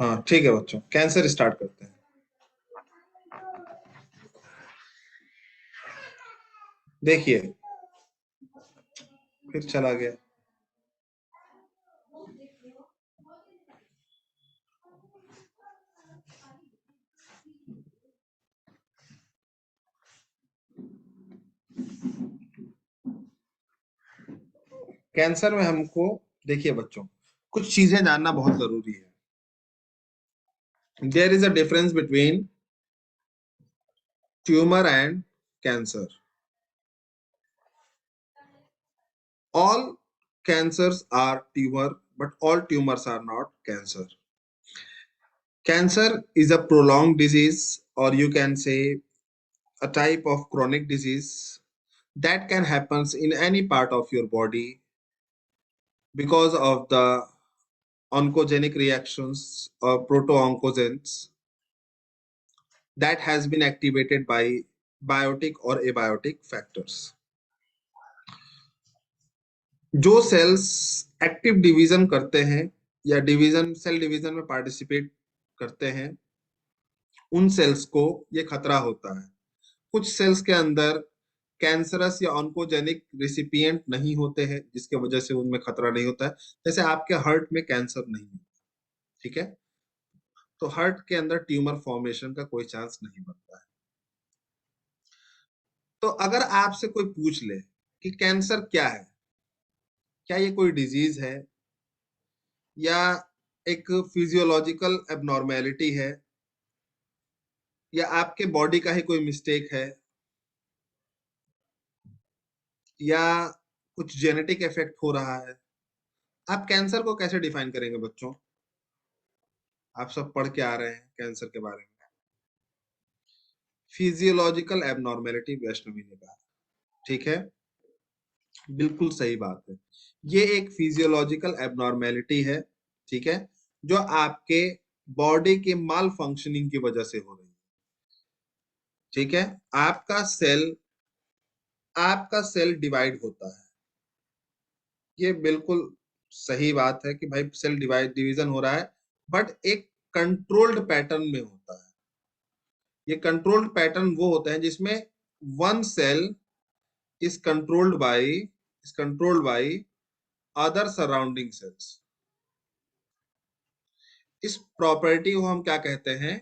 हाँ ठीक है बच्चों, कैंसर स्टार्ट करते हैं। देखिए, फिर चला गया। कैंसर में हमको देखिए बच्चों, कुछ चीजें जानना बहुत जरूरी है। There is a difference between tumour and cancer. All cancers are tumor, but all tumors are not cancer. Cancer is a prolonged disease, or you can say a type of chronic disease that can happen in any part of your body because of the oncogenic reactions or proto-oncogenes that has been activated by biotic or abiotic factors. जो सेल्स एक्टिव डिवीजन करते हैं या डिवीजन सेल डिवीजन में पार्टिसिपेट करते हैं, उन सेल्स को ये खतरा होता है। कुछ सेल्स के अंदर कैंसरस या ऑन्कोजेनिक रेसिपिएंट नहीं होते हैं, जिसके वजह से उनमें खतरा नहीं होता है। जैसे आपके हार्ट में कैंसर नहीं है, ठीक है, तो हार्ट के अंदर ट्यूमर फॉर्मेशन का कोई चांस नहीं बनता है। तो अगर आपसे कोई पूछ ले कि कैंसर क्या है, क्या ये कोई डिजीज है या एक फिजियोलॉजिकल एबनॉर्मेलिटी है या आपके बॉडी का ही कोई मिस्टेक है या कुछ जेनेटिक इफेक्ट हो रहा है, आप कैंसर को कैसे डिफाइन करेंगे बच्चों? आप सब पढ़ के आ रहे हैं कैंसर के बारे में। फिजियोलॉजिकल एबनॉर्मेलिटी वैष्णवी ने कहा, ठीक है, बिल्कुल सही बात है। ये एक फिजियोलॉजिकल एबनॉर्मेलिटी है, ठीक है, जो आपके बॉडी के माल फंक्शनिंग की वजह से हो रही है, ठीक है। आपका सेल डिवाइड होता है, ये बिल्कुल सही बात है कि भाई सेल डिवीजन हो रहा है, बट एक कंट्रोल्ड पैटर्न में होता है। ये कंट्रोल्ड पैटर्न वो होता है जिसमें one cell is controlled by other surrounding cells. इस प्रॉपर्टी को हम क्या कहते हैं?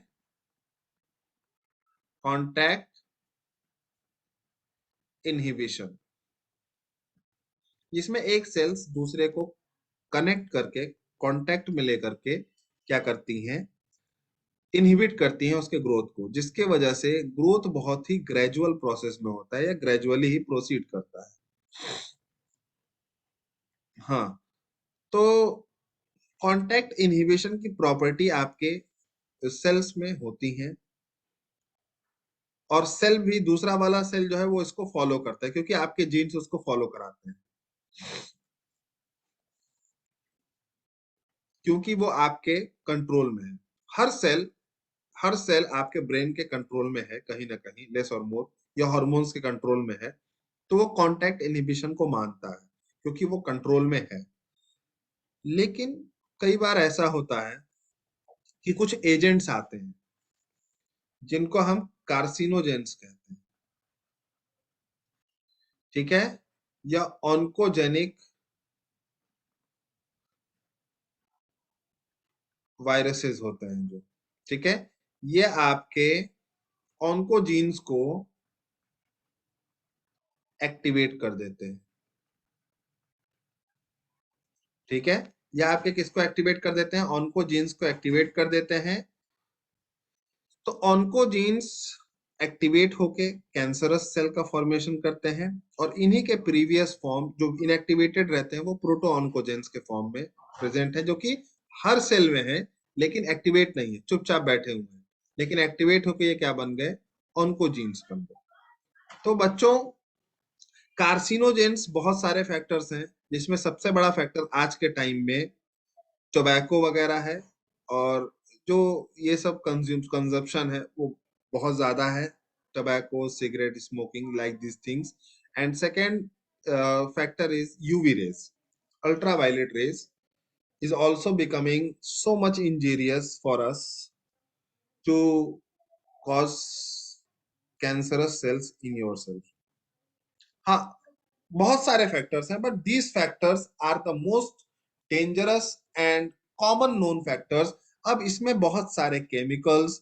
Contact inhibition. जिसमें एक सेल्स दूसरे को कनेक्ट करके कांटेक्ट में लेकर के क्या करती हैं? इनहिबिट करती हैं उसके ग्रोथ को, जिसके वजह से ग्रोथ बहुत ही ग्रेजुअल प्रोसेस में होता है या ग्रेजुअली ही प्रोसीड करता है। हाँ, तो कांटेक्ट इनहिबिशन की प्रॉपर्टी आपके सेल्स में होती है और सेल भी, दूसरा वाला सेल जो है वो इसको फॉलो करता है क्योंकि आपके जीन्स उसको फॉलो कराते हैं, क्योंकि वो आपके कंट्रोल में है। हर सेल आपके ब्रेन के कंट्रोल में है कहीं ना कहीं, लेस और मोर, या हार्मोन्स के कंट्रोल में है, तो वो कांटेक्ट इनहिबिशन को मानता है क्योंकि वो कंट्रोल में है। लेकिन कई बार ऐसा होता है कि कुछ एजेंट्स आते हैं जिनको हम कार्सिनोजेंस कहते हैं, ठीक है, या ऑन्कोजेनिक वायरसेस होते हैं जो, ठीक है, ये आपके ऑन्कोजीन्स को एक्टिवेट कर देते हैं, ठीक है। ये आपके किसको एक्टिवेट कर देते हैं? ऑन्कोजीन्स को एक्टिवेट कर देते हैं। तो ऑन्कोजीन्स एक्टिवेट होके कैंसरस सेल का फॉर्मेशन करते हैं और इन्हीं के प्रीवियस फॉर्म जो इनएक्टिवेटेड रहते हैं वो प्रोटो ऑन्कोजेंस के फॉर्म में प्रेजेंट है, जो कि हर सेल में है लेकिन एक्टिवेट नहीं है, चुपचाप बैठे हुए हैं, लेकिन एक्टिवेट होके ये क्या बन गए? ऑन्कोजीन्स बन गए। तो बच्चों, कार्सिनोजेंस बहुत सारे फैक्टर्स हैं, जिसमें सबसे बड़ा फैक्टर आज के टाइम में टोबैको वगैरह है, और जो ये सब कंजप्शन है वो बहुत ज्यादा है, tobacco, cigarette smoking, like this things. And second factor is UV rays. Ultraviolet rays is also becoming so much injurious for us to cause cancerous cells in yourself. हाँ, बहुत सारे फैक्टर्स हैं, but these factors are the most dangerous and common known factors. अब इसमें बहुत सारे केमिकल्स,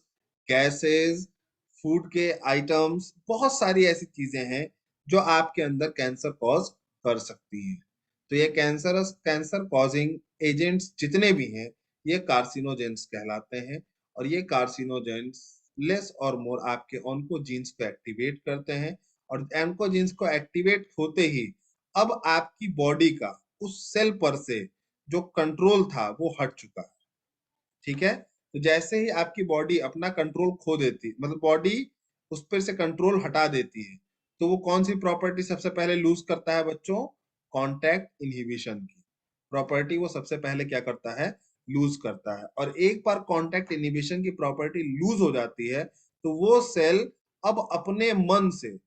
गैसेस, फूड के आइटम्स, बहुत सारी ऐसी चीजें हैं जो आपके अंदर कैंसर कॉज कर सकती हैं। तो ये कैंसर कॉजिंग एजेंट्स जितने भी हैं, ये कार्सिनोजेंस कहलाते हैं। और ये कार्सिनोजेंस लेस और मोर आपके ऑन्कोजीन्स को एक्टिवेट करते हैं। और ऑन्कोजीन्स को एक्टिवेट होते ही अब आपकी बॉडी का उस सेल पर से जो कंट्रोल था वो हट चुका है। ठीक है, तो जैसे ही आपकी बॉडी अपना कंट्रोल खो देती, मतलब बॉडी उस पर से कंट्रोल हटा देती है, तो वो कौन सी प्रॉपर्टी सबसे पहले लूज करता है बच्चों? कांटेक्ट इनहिबिशन की प्रॉपर्टी वो सबसे पहले क्या करता है? लूज करता है। और एक बार कांटेक्ट इनहिबिशन की प्रॉपर्टी लूज हो जाती है, तो वो सेल अब अपने मन से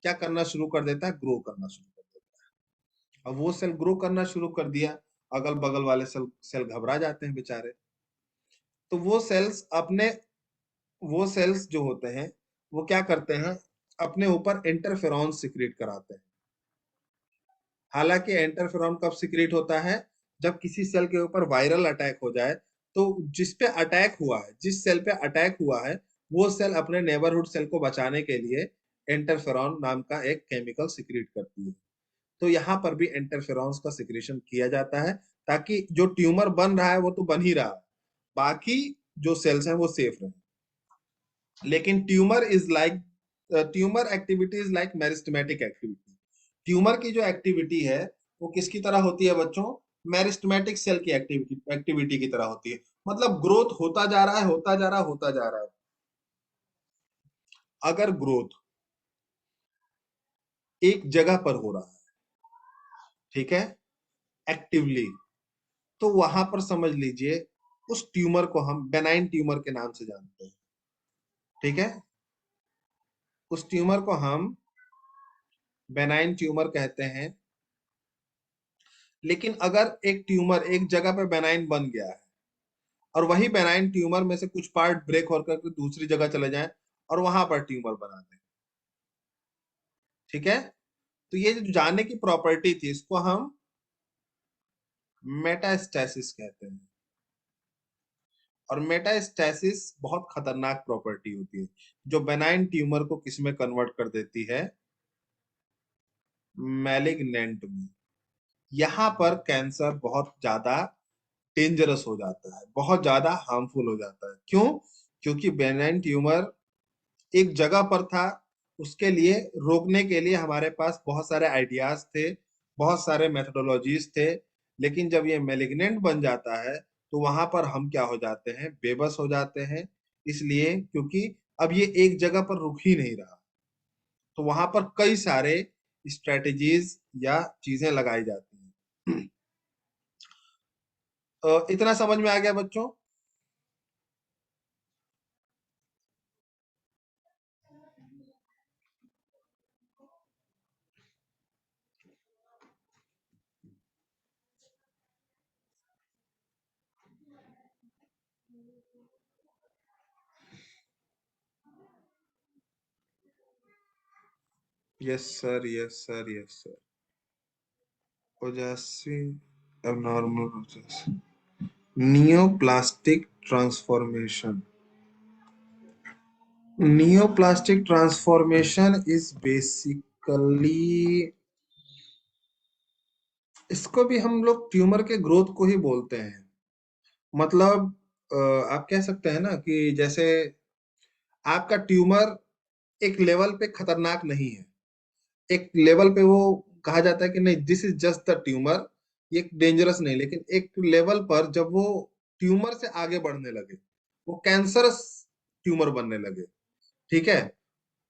क्या करना शुरू कर देता है? ग्रो करना शुरू कर देता है। अब वो सेल ग्रो करना शुरू कर दिया, अगल बगल वाले सेल सेल घबरा जाते हैं बेचारे। तो वो सेल्स जो होते हैं वो क्या करते हैं? अपने ऊपर इंटरफेरॉन सिक्रीट कराते हैं। हालांकि इंटरफेरॉन कब सिक्रीट होता है? जब किसी सेल के ऊपर वायरल अटैक हो जाए, तो जिस पे अटैक हुआ है, जिस सेल पे अटैक हुआ है, वो सेल अपने नेबरहुड सेल को बचाने के लिए इंटरफेरॉन नाम का एक केमिकल सिक्रीट करती है। तो यहाँ पर भी इंटरफेरॉन्स का सिक्रेशन किया जाता है, ताकि जो ट्यूमर बन रहा है वो तो बन ही रहा है, बाकी जो सेल्स हैं वो सेफ रहे। लेकिन tumour activity is like meristematic activity. Tumour की जो एक्टिविटी है वो किसकी तरह होती है बच्चों? मेरिस्टेमेटिक सेल की एक्टिविटी की तरह होती है। मतलब ग्रोथ होता जा रहा है, होता जा रहा है, होता जा रहा है। अगर ग्रोथ एक जगह पर हो रहा है, ठीक है, एक्टिवली, तो वहां पर समझ लीजिए उस ट्यूमर को हम बेनाइन ट्यूमर के नाम से जानते हैं। ठीक है, उस ट्यूमर को हम बेनाइन ट्यूमर कहते हैं। लेकिन अगर एक ट्यूमर एक जगह पे बेनाइन बन गया है, और वही बेनाइन ट्यूमर में से कुछ पार्ट ब्रेक होकर के दूसरी जगह चले जाएं और वहां पर ट्यूमर बना दें, ठीक है, तो ये जो जानने की प्रॉपर्टी थी, इसको हम मेटास्टेसिस कहते हैं। और मेटास्टेसिस बहुत खतरनाक प्रॉपर्टी होती है, जो बेनाइन ट्यूमर को किसमें कन्वर्ट कर देती है? मैलिग्नेंट में। यहाँ पर कैंसर बहुत ज्यादा डेंजरस हो जाता है, बहुत ज्यादा हार्मफुल हो जाता है। क्यों? क्योंकि बेनाइन ट्यूमर एक जगह पर था, उसके लिए रोकने के लिए हमारे पास बहुत सारे आइडियाज थे, बहुत सारे मेथोडोलॉजीज थे। लेकिन जब ये मेलिग्नेंट बन जाता है, तो वहां पर हम क्या हो जाते हैं? बेबस हो जाते हैं। इसलिए क्योंकि अब ये एक जगह पर रुक ही नहीं रहा, तो वहां पर कई सारे स्ट्रेटेजीज या चीजें लगाई जाती हैं। इतना समझ में आ गया बच्चों? Yes sir, yes sir, yes sir. ओजासी abnormal process, neoplastic transformation. Neoplastic transformation is basically, इसको भी हम लोग ट्यूमर के ग्रोथ को ही बोलते हैं। मतलब आप कह सकते हैं ना कि जैसे आपका ट्यूमर एक लेवल पे खतरनाक नहीं है, एक लेवल पे वो कहा जाता है कि नहीं, this is just the tumour, ये डेंजरस नहीं। लेकिन एक लेवल पर जब वो ट्यूमर से आगे बढ़ने लगे, वो कैंसरस ट्यूमर बनने लगे, ठीक है,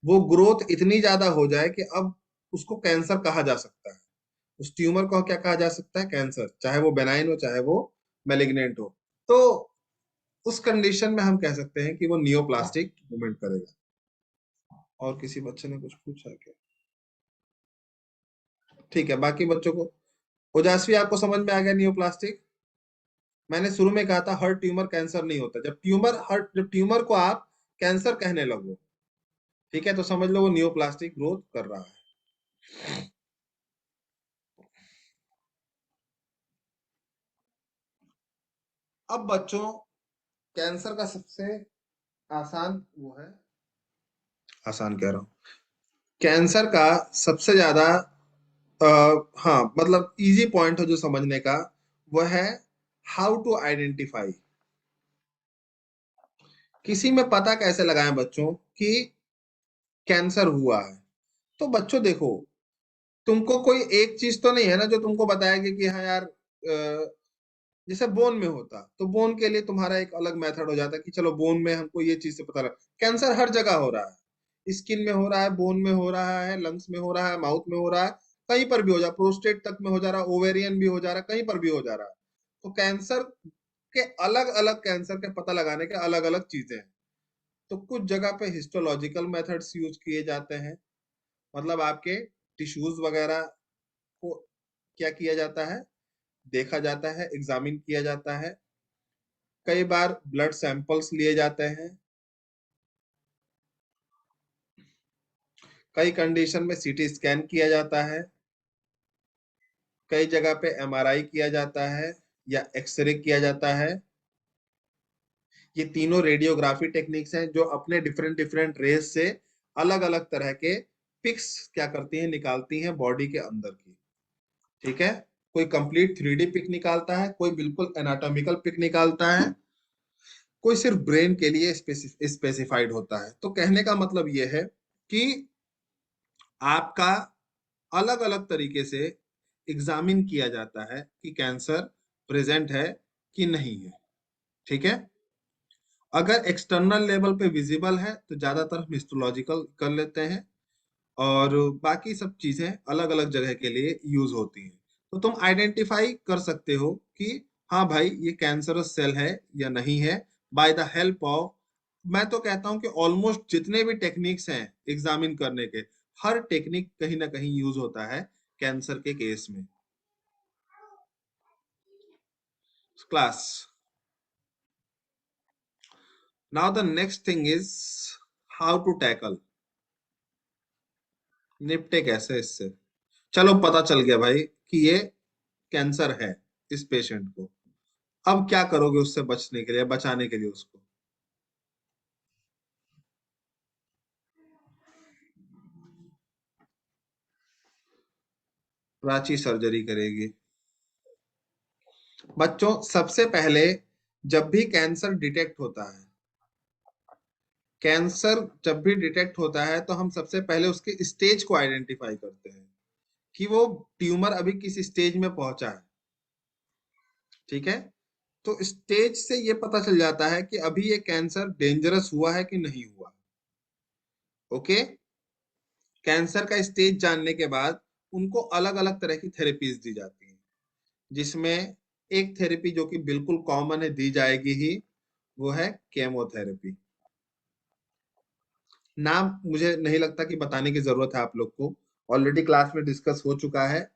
वो ग्रोथ इतनी ज्यादा हो जाए कि अब उसको कैंसर कहा जा सकता है। उस ट्यूमर को क्या कहा जा सकता है? कैंसर, चाहे वो बेनाइन हो चाहे वो मेलिग्नेंट हो। तो उस कंडीशन में हम कह सकते हैं कि वो नियोप्लास्टिक मूवमेंट करेगा। और किसी बच्चे ने कुछ पूछा क्या? ठीक है, बाकी बच्चों को, ओजस्वी आपको समझ में आ गया नियोप्लास्टिक? मैंने शुरू में कहा था हर ट्यूमर कैंसर नहीं होता। जब ट्यूमर को आप कैंसर कहने लगो, ठीक है, तो समझ लो वो नियोप्लास्टिक ग्रोथ कर रहा है। अब बच्चों, कैंसर का सबसे आसान वो है, आसान कह रहा हूँ, कैंसर का सबसे ज्यादा हाँ मतलब इजी पॉइंट है जो समझने का, वो है हाउ टू आइडेंटिफाई। किसी में पता कैसे लगाएं बच्चों कि कैंसर हुआ है? तो बच्चों देखो, तुमको कोई एक चीज तो नहीं है ना जो तुमको बताएगी कि हाँ यार, जैसे बोन में होता तो बोन के लिए तुम्हारा एक अलग मेथड हो जाता कि चलो बोन में हमको ये चीज से पता लगा। कैंसर हर जगह हो रहा है, स्किन में हो रहा है, बोन में हो रहा है, लंग्स में हो रहा है, माउथ में हो रहा है, कहीं पर भी हो जा, प्रोस्टेट तक में हो जा रहा है, ओवेरियन भी हो जा रहा है, कहीं पर भी हो जा रहा है। तो कैंसर के अलग अलग, कैंसर के पता लगाने के अलग अलग चीजें हैं। तो कुछ जगह पे हिस्टोलॉजिकल मेथड्स यूज किए जाते हैं, मतलब आपके टिश्यूज वगैरह को क्या किया जाता है, देखा जाता है, एग्जामिन किया जाता है। कई बार ब्लड सैंपल्स लिए जाते हैं, कई कंडीशन में सीटी स्कैन किया जाता है, कई जगह पे एमआरआई किया जाता है या एक्सरे किया जाता है। ये तीनों रेडियोग्राफी टेक्निक्स हैं जो अपने डिफरेंट डिफरेंट रेस से अलग अलग तरह के पिक्स क्या करती हैं, निकालती हैं बॉडी के अंदर की। ठीक है, कोई कंप्लीट 3D पिक निकालता है, कोई बिल्कुल एनाटॉमिकल पिक निकालता है, कोई सिर्फ ब्रेन के लिए स्पेसिफाइड होता है। तो कहने का मतलब यह है कि आपका अलग अलग तरीके से एग्जामिन किया जाता है कि कैंसर प्रेजेंट है कि नहीं है। ठीक है, अगर एक्सटर्नल लेवल पे विजिबल है तो ज्यादातर हम हिस्टोलॉजिकल कर लेते हैं, और बाकी सब चीजें अलग अलग जगह के लिए यूज होती हैं। तो तुम आइडेंटिफाई कर सकते हो कि हाँ भाई ये कैंसरस सेल है या नहीं है, बाय द हेल्प ऑफ, मैं तो कहता हूं कि ऑलमोस्ट जितने भी टेक्निक्स हैं एग्जामिन करने के, हर टेक्निक कहीं ना कहीं यूज होता है कैंसर के केस में। Class, now the next thing is how to tackle, निपटे कैसे इससे। चलो पता चल गया भाई कि ये कैंसर है इस पेशेंट को, अब क्या करोगे उससे बचने के लिए, बचाने के लिए उसको? प्राची सर्जरी करेगी। बच्चों सबसे पहले जब भी कैंसर डिटेक्ट होता है, कैंसर जब भी डिटेक्ट होता है तो हम सबसे पहले उसके स्टेज को आइडेंटिफाई करते हैं कि वो ट्यूमर अभी किस स्टेज में पहुंचा है। ठीक है, तो स्टेज से ये पता चल जाता है कि अभी ये कैंसर डेंजरस हुआ है कि नहीं हुआ। ओके, कैंसर का स्टेज जानने के बाद उनको अलग अलग तरह की थेरेपीज दी जाती हैं, जिसमें एक थेरेपी जो कि बिल्कुल कॉमन है, दी जाएगी ही, वो है केमोथेरेपी। नाम मुझे नहीं लगता कि बताने की जरूरत है, आप लोग को ऑलरेडी क्लास में डिस्कस हो चुका है,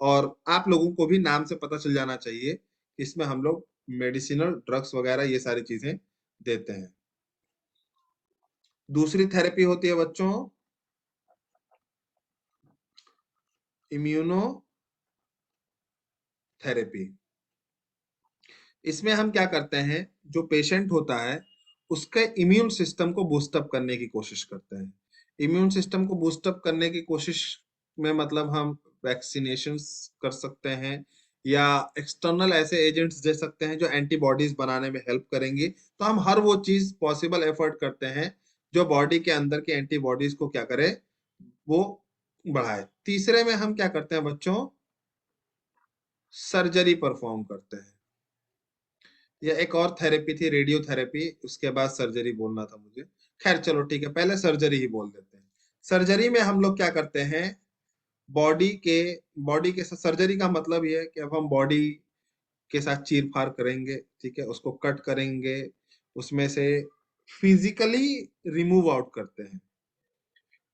और आप लोगों को भी नाम से पता चल जाना चाहिए। इसमें हम लोग मेडिसिनल ड्रग्स वगैरह ये सारी चीजें देते हैं। दूसरी थेरेपी होती है बच्चों इम्यूनो थेरेपी। इसमें हम क्या करते हैं, जो पेशेंट होता है उसके इम्यून सिस्टम को बूस्टअप करने की कोशिश करते हैं। इम्यून सिस्टम को बूस्टअप करने की कोशिश में मतलब हम वैक्सीनेशन कर सकते हैं, या एक्सटर्नल ऐसे एजेंट्स दे सकते हैं जो एंटीबॉडीज बनाने में हेल्प करेंगी। तो हम हर वो चीज पॉसिबल एफर्ट करते हैं जो बॉडी के अंदर के एंटीबॉडीज को क्या करे, वो बढ़ाए। तीसरे में हम क्या करते हैं बच्चों, सर्जरी परफॉर्म करते हैं। या एक और थेरेपी थी रेडियोथेरेपी, उसके बाद सर्जरी बोलना था मुझे। खैर चलो ठीक है, पहले सर्जरी ही बोल देते हैं। सर्जरी में हम लोग क्या करते हैं, बॉडी के बॉडी के साथ, सर्जरी का मतलब ये है कि अब हम बॉडी के साथ चीर फाड़ करेंगे, ठीक है, उसको कट करेंगे, उसमें से फिजिकली रिमूव आउट करते हैं।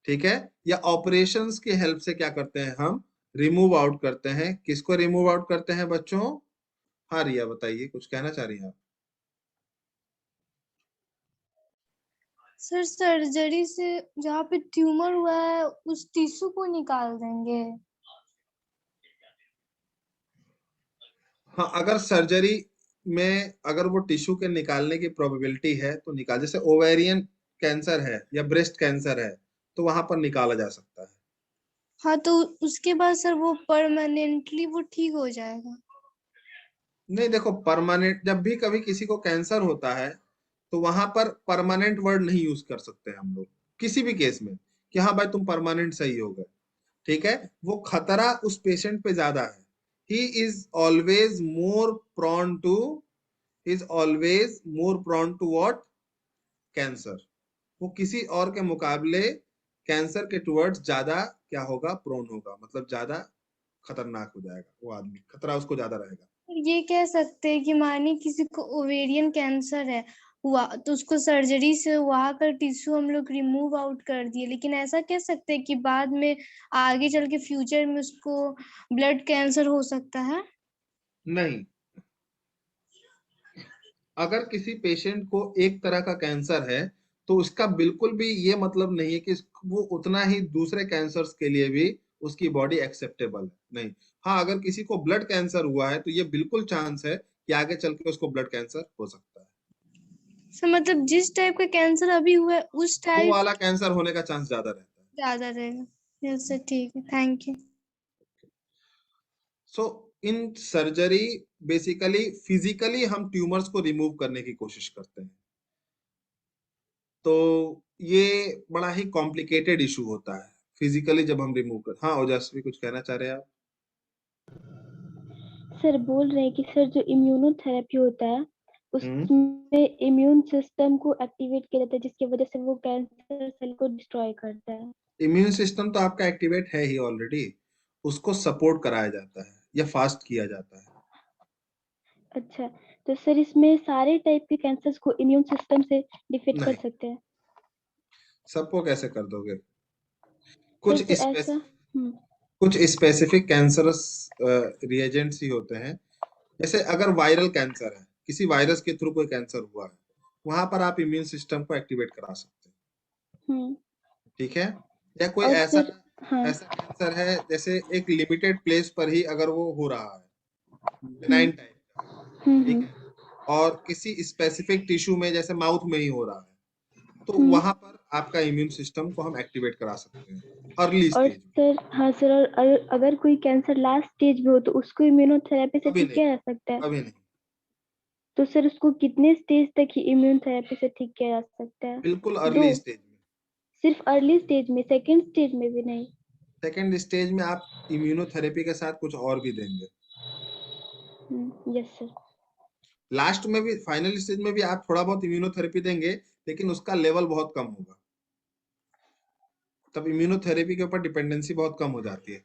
ठीक है, या ऑपरेशंस की हेल्प से क्या करते हैं, हम रिमूव आउट करते हैं। किसको रिमूव आउट करते हैं बच्चों? हाँ रिया बताइए, कुछ कहना चाह रही हैं आप? सर सर्जरी से जहाँ पे ट्यूमर हुआ है उस टिश्यू को निकाल देंगे। हाँ, अगर सर्जरी में अगर वो टिश्यू के निकालने की प्रोबेबिलिटी है तो निकाल, जैसे ओवेरियन कैंसर है या ब्रेस्ट कैंसर है तो वहां पर निकाला जा सकता है। हाँ, तो उसके बाद सर वो परमानेंटली वो ठीक हो जाएगा? नहीं देखो, परमानेंट जब भी कभी किसी को कैंसर होता है तो वहां पर परमानेंट वर्ड नहीं यूज कर सकते हम लोग किसी भी केस में कि हाँ भाई तुम परमानेंट सही हो गए। ठीक है, वो खतरा उस पेशेंट पे ज्यादा है। He is always more prone to is always more prone to what, cancer. वो किसी और के मुकाबले कैंसर के टुवर्ड्स ज्यादा क्या होगा, प्रोन होगा, मतलब ज्यादा खतरनाक हो जाएगा, वो आदमी खतरा उसको ज्यादा रहेगा। ये कह सकते हैं कि मानिए किसी को ओवेरियन कैंसर है हुआ तो उसको सर्जरी से वहां का टिश्यू हम लोग रिमूव आउट कर दिए, लेकिन ऐसा कह सकते हैं कि बाद में आगे चल के फ्यूचर में उसको ब्लड कैंसर हो सकता है? नहीं, अगर किसी पेशेंट को एक तरह का कैंसर है तो उसका बिल्कुल भी ये मतलब नहीं है कि वो उतना ही दूसरे कैंसर्स के लिए भी उसकी बॉडी एक्सेप्टेबल है, नहीं। हाँ, अगर किसी को ब्लड कैंसर हुआ है तो ये बिल्कुल चांस है कि आगे चल के उसको ब्लड कैंसर हो सकता है। सर मतलब जिस टाइप का कैंसर अभी हुआ है उस वो टाइप वाला कैंसर होने का चांस ज्यादा रहता है। ज्यादा रहेगा? यस सर, ठीक है, thank you. So in surgery basically physically हम ट्यूमर्स को रिमूव करने की कोशिश करते हैं, तो ये बड़ा ही कॉम्प्लिकेटेड इशू होता है फिजिकली जब हम रिमूव कर। हाँ ओजस्वी, कुछ कहना चाह रहे हैं आप? सर बोल रहे हैं कि सर जो इम्यूनोथेरेपी होता है हम्म। उसमें इम्यून सिस्टम को एक्टिवेट किया जाता है जिसकी वजह से वो कैंसर सेल को डिस्ट्रॉय करता है। इम्यून सिस्टम तो आपका एक्टिवेट है ही ऑलरेडी, उसको सपोर्ट कराया जाता है या फास्ट किया जाता है। अच्छा, तो सर इसमें सारे टाइप के कैंसर्स को इम्यून सिस्टम से डिफीट कर नहीं, सकते हैं? सबको कैसे कर दोगे? सर कुछ तो ऐसा स्पेस कुछ स्पेसिफिक कैंसरस रिएजेंट्स ही होते हैं। जैसे अगर वायरल कैंसर है, किसी वायरस के थ्रू कोई कैंसर हुआ है, वहां पर आप इम्यून सिस्टम को एक्टिवेट करा सकते हैं। हम्म। ठीक है, या कोई और ऐसा सर हाँ। ऐसा कैंसर है जैसे एक लिमिटेड प्लेस पर ही अगर वो हो रहा है, हम्म बेनाइन टाइप का, ठीक हम्म है, और किसी स्पेसिफिक टिश्यू में जैसे माउथ में ही हो रहा है, तो हम्म। वहां पर आपका इम्यून सिस्टम को हम एक्टिवेट करा सकते हैं अर्ली और स्टेज में। सर हाँ सर, और अगर कोई कैंसर लास्ट स्टेज में हो तो उसको इम्यूनोथेरेपी से अभी ठीक नहीं, किया जा सकता है? अभी नहीं, तो सर उसको कितने स्टेज तक ही इम्यून थेरेपी से ठीक किया जा सकता है? बिल्कुल दो? अर्ली स्टेज में। सिर्फ अर्ली स्टेज में, सेकेंड स्टेज में भी नहीं? सेकेंड स्टेज में आप इम्यूनोथेरेपी के साथ कुछ और भी देंगे। Yes sir. लास्ट में भी, फाइनल स्टेज में भी आप थोड़ा बहुत इम्यूनोथेरेपी देंगे, लेकिन उसका लेवल बहुत कम होगा। तब इम्यूनोथेरेपी के ऊपर डिपेंडेंसी बहुत कम हो जाती है।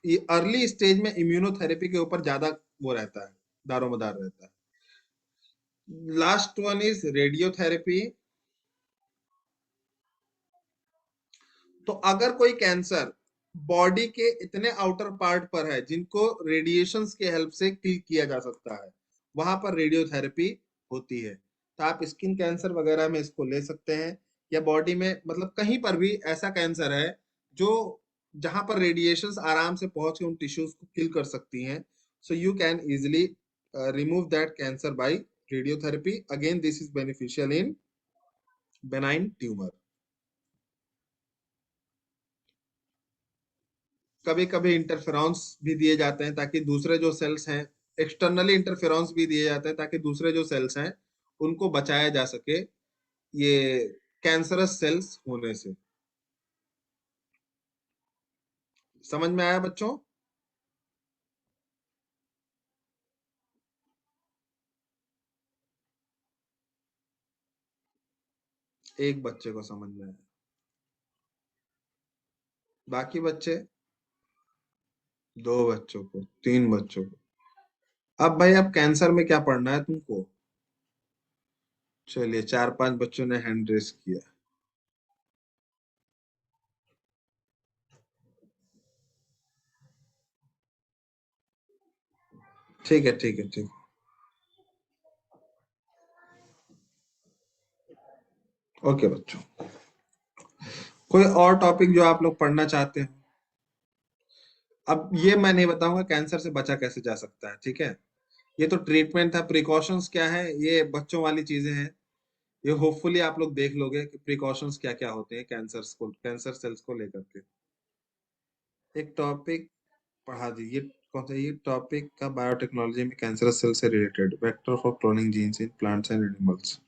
ये अर्ली स्टेज में इम्यूनोथेरेपी के ऊपर ज्यादा वो रहता है, दारोमदार रहता है। Last one is radiotherapy. तो अगर कोई कैंसर बॉडी के इतने आउटर पार्ट पर है जिनको रेडिएशंस के हेल्प से किल किया जा सकता है, वहां पर रेडियोथेरेपी होती है। तो आप स्किन कैंसर वगैरह में इसको ले सकते हैं, या बॉडी में मतलब कहीं पर भी ऐसा कैंसर है जो जहां पर रेडिएशंस आराम से पहुंच के उन टिश्यूज को किल कर सकती हैं, so you can easily remove that cancer by radiotherapy. Again this is beneficial in benign tumour. कभी कभी इंटरफेरॉन्स भी दिए जाते हैं ताकि दूसरे जो सेल्स हैं, एक्सटर्नली इंटरफेरॉन्स भी दिए जाते हैं ताकि दूसरे जो सेल्स हैं उनको बचाया जा सके ये कैंसरस सेल्स होने से। समझ में आया बच्चों? एक बच्चे को समझ में आया, बाकी बच्चे, दो बच्चों को, तीन बच्चों को। अब भाई अब कैंसर में क्या पढ़ना है तुमको? चलिए, चार पांच बच्चों ने हैंड रेस किया। ठीक है, ठीक है, ठीक। ओके बच्चों, कोई और टॉपिक जो आप लोग पढ़ना चाहते हैं? अब ये मैं नहीं बताऊंगा कैंसर से बचा कैसे जा सकता है, ठीक है, ये तो ट्रीटमेंट था। प्रिकॉशंस क्या है, ये बच्चों वाली चीजें हैं। ये होपफुली आप लोग देख लोगे कि प्रिकॉशंस क्या क्या होते हैं कैंसर सेल्स को लेकर के। एक टॉपिक पढ़ा दीजिए, कौन सा ये टॉपिक का, बायोटेक्नोलॉजी में कैंसर सेल से related, vector for cloning genes in plants and animals.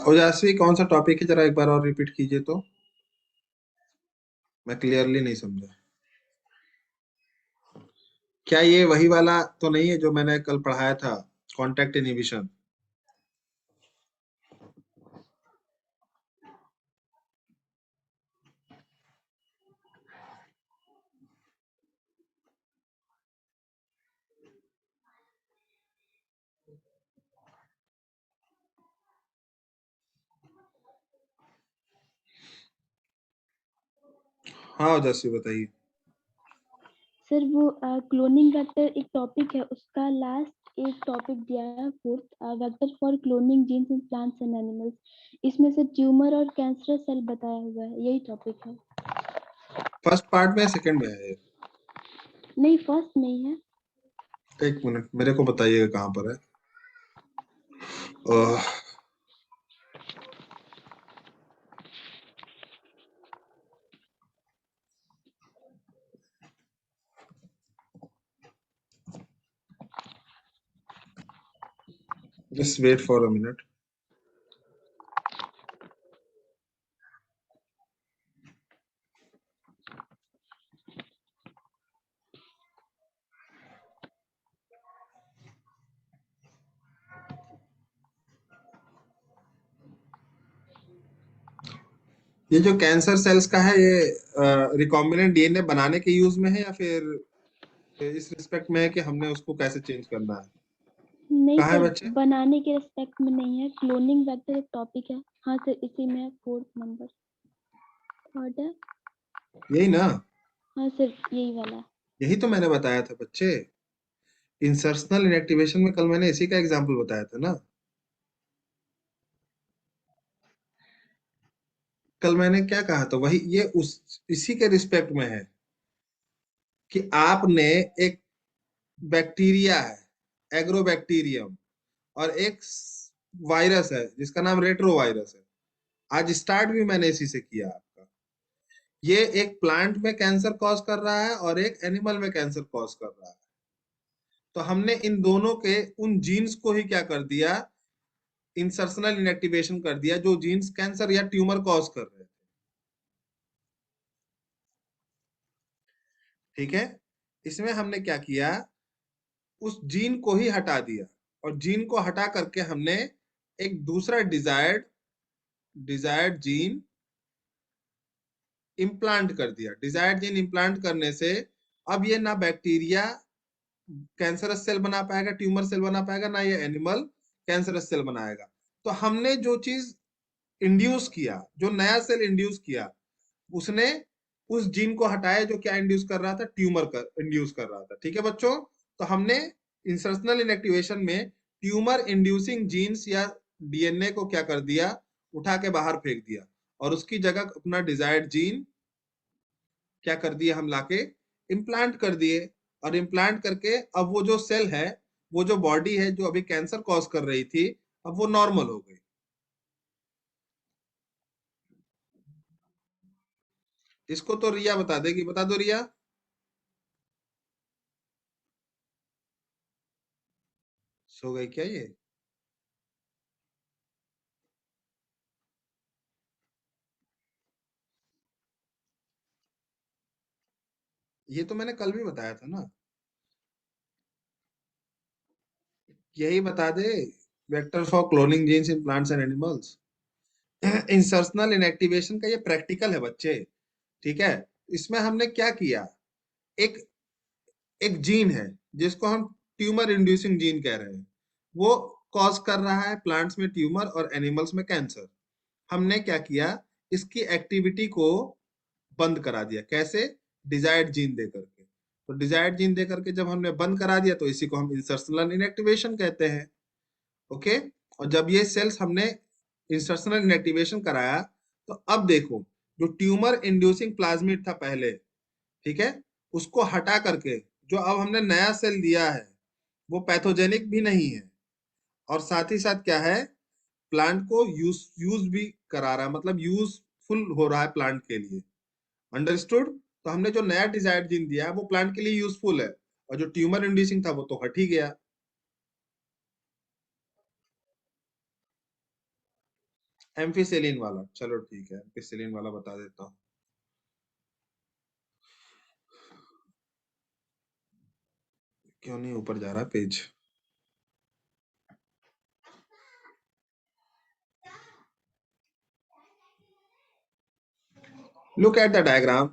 Ojaswi, कौन सा टॉपिक है, जरा एक बार और रिपीट कीजिए तो, मैं क्लियरली नहीं समझा। क्या ये वही वाला तो नहीं है जो मैंने कल पढ़ाया था, कॉन्टैक्ट इनहिबिशन? हाँ ओजस्वी बताइए। सर वो क्लोनिंग वेक्टर एक टॉपिक है, उसका लास्ट एक टॉपिक दिया है fourth, vector for cloning genes in plants and animals. इसमें से ट्यूमर और कैंसर सेल बताया हुआ है, यही टॉपिक है। फर्स्ट पार्ट में, सेकंड में है? नहीं, फर्स्ट नहीं है। एक मिनट, मेरे को बताइएगा कहाँ पर है। Just wait for a minute. ये जो कैंसर सेल्स का है, ये रिकॉम्बिनेंट डीएनए बनाने के यूज में है या फिर इस रिस्पेक्ट में है कि हमने उसको कैसे चेंज करना है? नहीं कहाँ है सर, बच्चे? बनाने के रिस्पेक्ट में नहीं है। क्लोनिंग वेक्टर एक टॉपिक है। हाँ सर, इसी में फोर्थ नंबर थर्ड है। यही ना? हाँ सर, यही वाला। यही तो मैंने बताया था बच्चे। इंसर्शनल इनएक्टिवेशन में कल मैंने इसी का एग्जाम्पल बताया था ना। कल मैंने क्या कहा था, वही ये उस इसी के रिस्पेक्ट में है कि आपने एक बैक्टीरिया है, एग्रोबैक्टीरियम, और एक वायरस है जिसका नाम रेट्रो वायरस है। आज स्टार्ट भी मैंने इसी से किया आपका। ये एक प्लांट में कैंसर कॉज कर रहा है और एक एनिमल में कैंसर कॉज कर रहा है। तो हमने इन दोनों के उन जीन्स को ही क्या कर दिया, इंसर्शनल इनएक्टिवेशन कर दिया, जो जीन्स कैंसर या ट्यूमर कॉज कर रहे थे। ठीक है, इसमें हमने क्या किया, उस जीन को ही हटा दिया, और जीन को हटा करके हमने एक दूसरा डिजायर्ड जीन इम्प्लांट कर दिया। डिजायर्ड जीन इम्प्लांट करने से अब ये ना बैक्टीरिया कैंसरस सेल बना पाएगा, ट्यूमर सेल बना पाएगा, ना ये एनिमल कैंसरस सेल बनाएगा। तो हमने जो चीज इंड्यूस किया, जो नया सेल इंड्यूस किया, उसने उस जीन को हटाया जो क्या इंड्यूस कर रहा था, ट्यूमर कर इंड्यूस कर रहा था। ठीक है बच्चों, तो हमने इंसर्शनल इनएक्टिवेशन में ट्यूमर इंड्यूसिंग जीन्स या डीएनए को क्या कर दिया, उठा के बाहर फेंक दिया, और उसकी जगह अपना डिजायर्ड जीन क्या कर दिया, हम लाके इम्प्लांट कर दिए। और इम्प्लांट करके अब वो जो सेल है, वो जो बॉडी है जो अभी कैंसर कॉज कर रही थी, अब वो नॉर्मल हो गई। इसको तो रिया बता देगी, बता दो रिया। सो गई क्या ये? ये तो मैंने कल भी बताया था ना, यही बता दे, vector for cloning genes in plants and animals. Insertional inactivation का ये प्रैक्टिकल है बच्चे। ठीक है, इसमें हमने क्या किया, एक एक जीन है जिसको हम ट्यूमर इंड्यूसिंग जीन कह रहे हैं, वो कॉज कर रहा है प्लांट्स में ट्यूमर और एनिमल्स में कैंसर। हमने क्या किया, इसकी एक्टिविटी को बंद करा दिया। कैसे? डिजायर्ड जीन दे करके। तो डिजायर्ड जीन दे करके जब हमने बंद करा दिया, तो इसी को हम इंसर्शनल इनएक्टिवेशन कहते हैं। ओके, और जब ये सेल्स हमने इंसर्शनल इनएक्टिवेशन कराया, तो अब देखो जो ट्यूमर इंड्यूसिंग प्लाज्मिड था पहले, ठीक है, उसको हटा करके जो अब हमने नया सेल दिया है वो पैथोजेनिक भी नहीं है, और साथ ही साथ क्या है, प्लांट को यूज भी करा रहा है, मतलब यूजफुल हो रहा है प्लांट के लिए। अंडरस्टूड? तो हमने जो नया डिजायर्ड जीन दिया है वो प्लांट के लिए यूजफुल है, और जो ट्यूमर इंड्यूसिंग था वो तो हट ही गया। एम्फिसिलिन वाला, चलो ठीक है, एम्फिसिलिन वाला बता देता हूँ। क्यों नहीं ऊपर जा रहा page? Look at the diagram.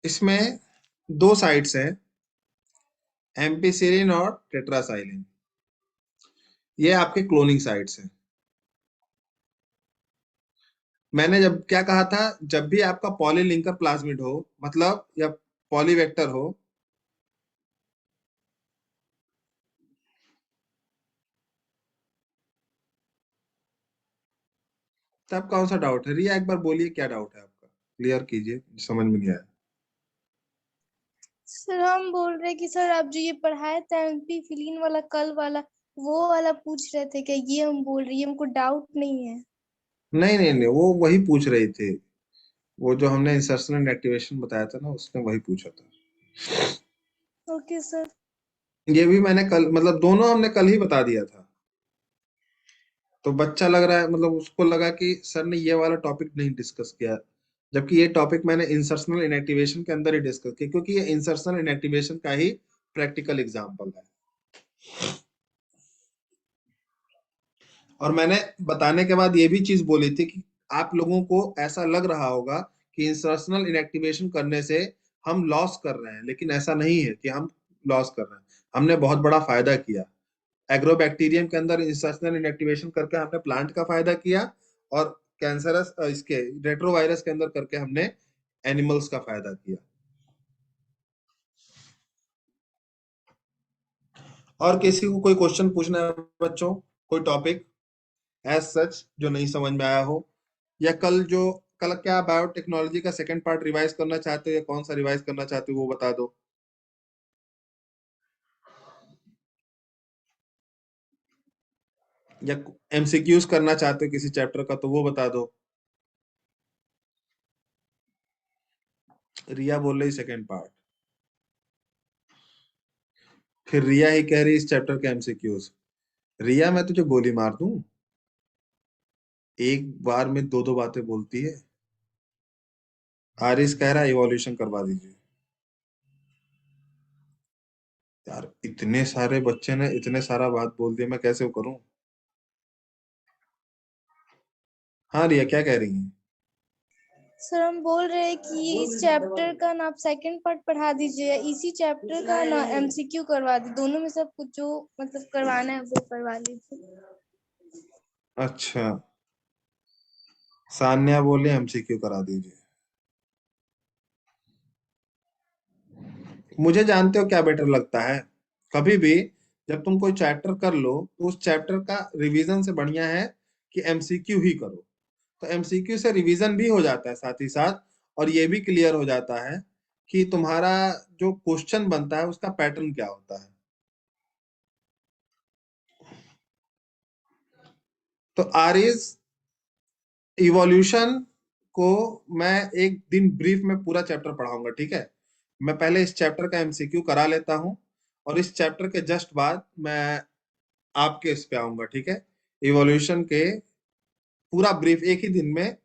इसमें दो साइड्स हैं, एम्पिसिलिन और टेट्रासाइलिन। ये आपके क्लोनिंग साइट्स हैं। मैंने जब क्या कहा था, जब भी आपका पॉलीलिंकर प्लाज्मिड हो, मतलब या पॉलीवेक्टर हो, तब कौन सा डाउट है? रिया एक बार बोलिए क्या डाउट है आपका, क्लियर कीजिए, समझ में नहीं आया। सर हम बोल रहे कि सर आप जो ये पढ़ाए थे एम्पीफिलिन वाला कल वाला, वो वाला पूछ रहे थे क्या? ये हम बोल रही है, हमको डाउट नहीं है। नहीं नहीं नहीं, वो वही पूछ रहे थे, वो जो हमने इंसर्शन एंड एक्टिवेशन बताया था ना, उसने वही पूछा था। Okay sir. ये भी मैंने कल, मतलब दोनों हमने कल ही बता दिया था। तो बच्चा लग रहा है, मतलब उसको लगा कि सर ने ये वाला टॉपिक नहीं डिस्कस किया, जबकि ये टॉपिक मैंने इंसर्शनल इनएक्टिवेशन के अंदर ही डिस्कस किया, क्योंकि ये इंसर्शनल इनएक्टिवेशन का ही प्रैक्टिकल एग्जाम्पल है। और मैंने बताने के बाद ये भी चीज बोली थी कि आप लोगों को ऐसा लग रहा होगा कि इंसर्शनल इनएक्टिवेशन करने से हम लॉस कर रहे हैं, लेकिन ऐसा नहीं है कि हम लॉस कर रहे हैं। हमने बहुत बड़ा फायदा किया। एग्रोबैक्टीरियम के अंदर इंसर्शनल इनएक्टिवेशन करके हमने प्लांट का फायदा किया, और कैंसरस इसके रेट्रोवायरस के अंदर करके हमने एनिमल्स का फायदा किया। और किसी को कोई क्वेश्चन पूछना है बच्चों? कोई टॉपिक एज सच जो नहीं समझ में आया हो, या कल क्या बायोटेक्नोलॉजी का सेकंड पार्ट रिवाइज करना चाहते हो, या कौन सा रिवाइज करना चाहते हो वो बता दो। या एमसीक्यूज करना चाहते हो किसी चैप्टर का तो वो बता दो। रिया बोल रही सेकंड पार्ट, फिर रिया ही कह रही इस चैप्टर के एमसीक्यूज। रिया मैं तुझे गोली मार दूं, एक बार में दो दो बातें बोलती है। आरिस कह रहा है इवोल्यूशन करवा दीजिए। यार इतने सारे बच्चे ने इतने सारा बात बोल दिया, मैं कैसे वो करूं? हाँ रिया क्या कह रही है? सर हम बोल रहे हैं कि इस चैप्टर का ना आप सेकंड पार्ट पढ़ा दीजिए, इसी चैप्टर का ना एमसीक्यू करवा दीजिए, दोनों में सब कुछ जो मतलब करवाना है वो करवा लीजिए। अच्छा, सान्या बोले एमसीक्यू करा दीजिए। मुझे जानते हो क्या बेटर लगता है? कभी भी जब तुम कोई चैप्टर कर लो तो उस चैप्टर का रिवीजन से बढ़िया है कि एमसीक्यू ही करो। तो एमसीक्यू से रिवीजन भी हो जाता है साथ ही साथ, और ये भी क्लियर हो जाता है कि तुम्हारा जो क्वेश्चन बनता है उसका पैटर्न क्या होता है। तो आरिस, इवोल्यूशन को मैं एक दिन ब्रीफ में पूरा चैप्टर पढ़ाऊंगा, ठीक है? मैं पहले इस चैप्टर का एमसीक्यू करा लेता हूँ, और इस चैप्टर के जस्ट बाद मैं आपके इस पे आऊंगा, ठीक है? इवोल्यूशन के पूरा ब्रीफ एक ही दिन में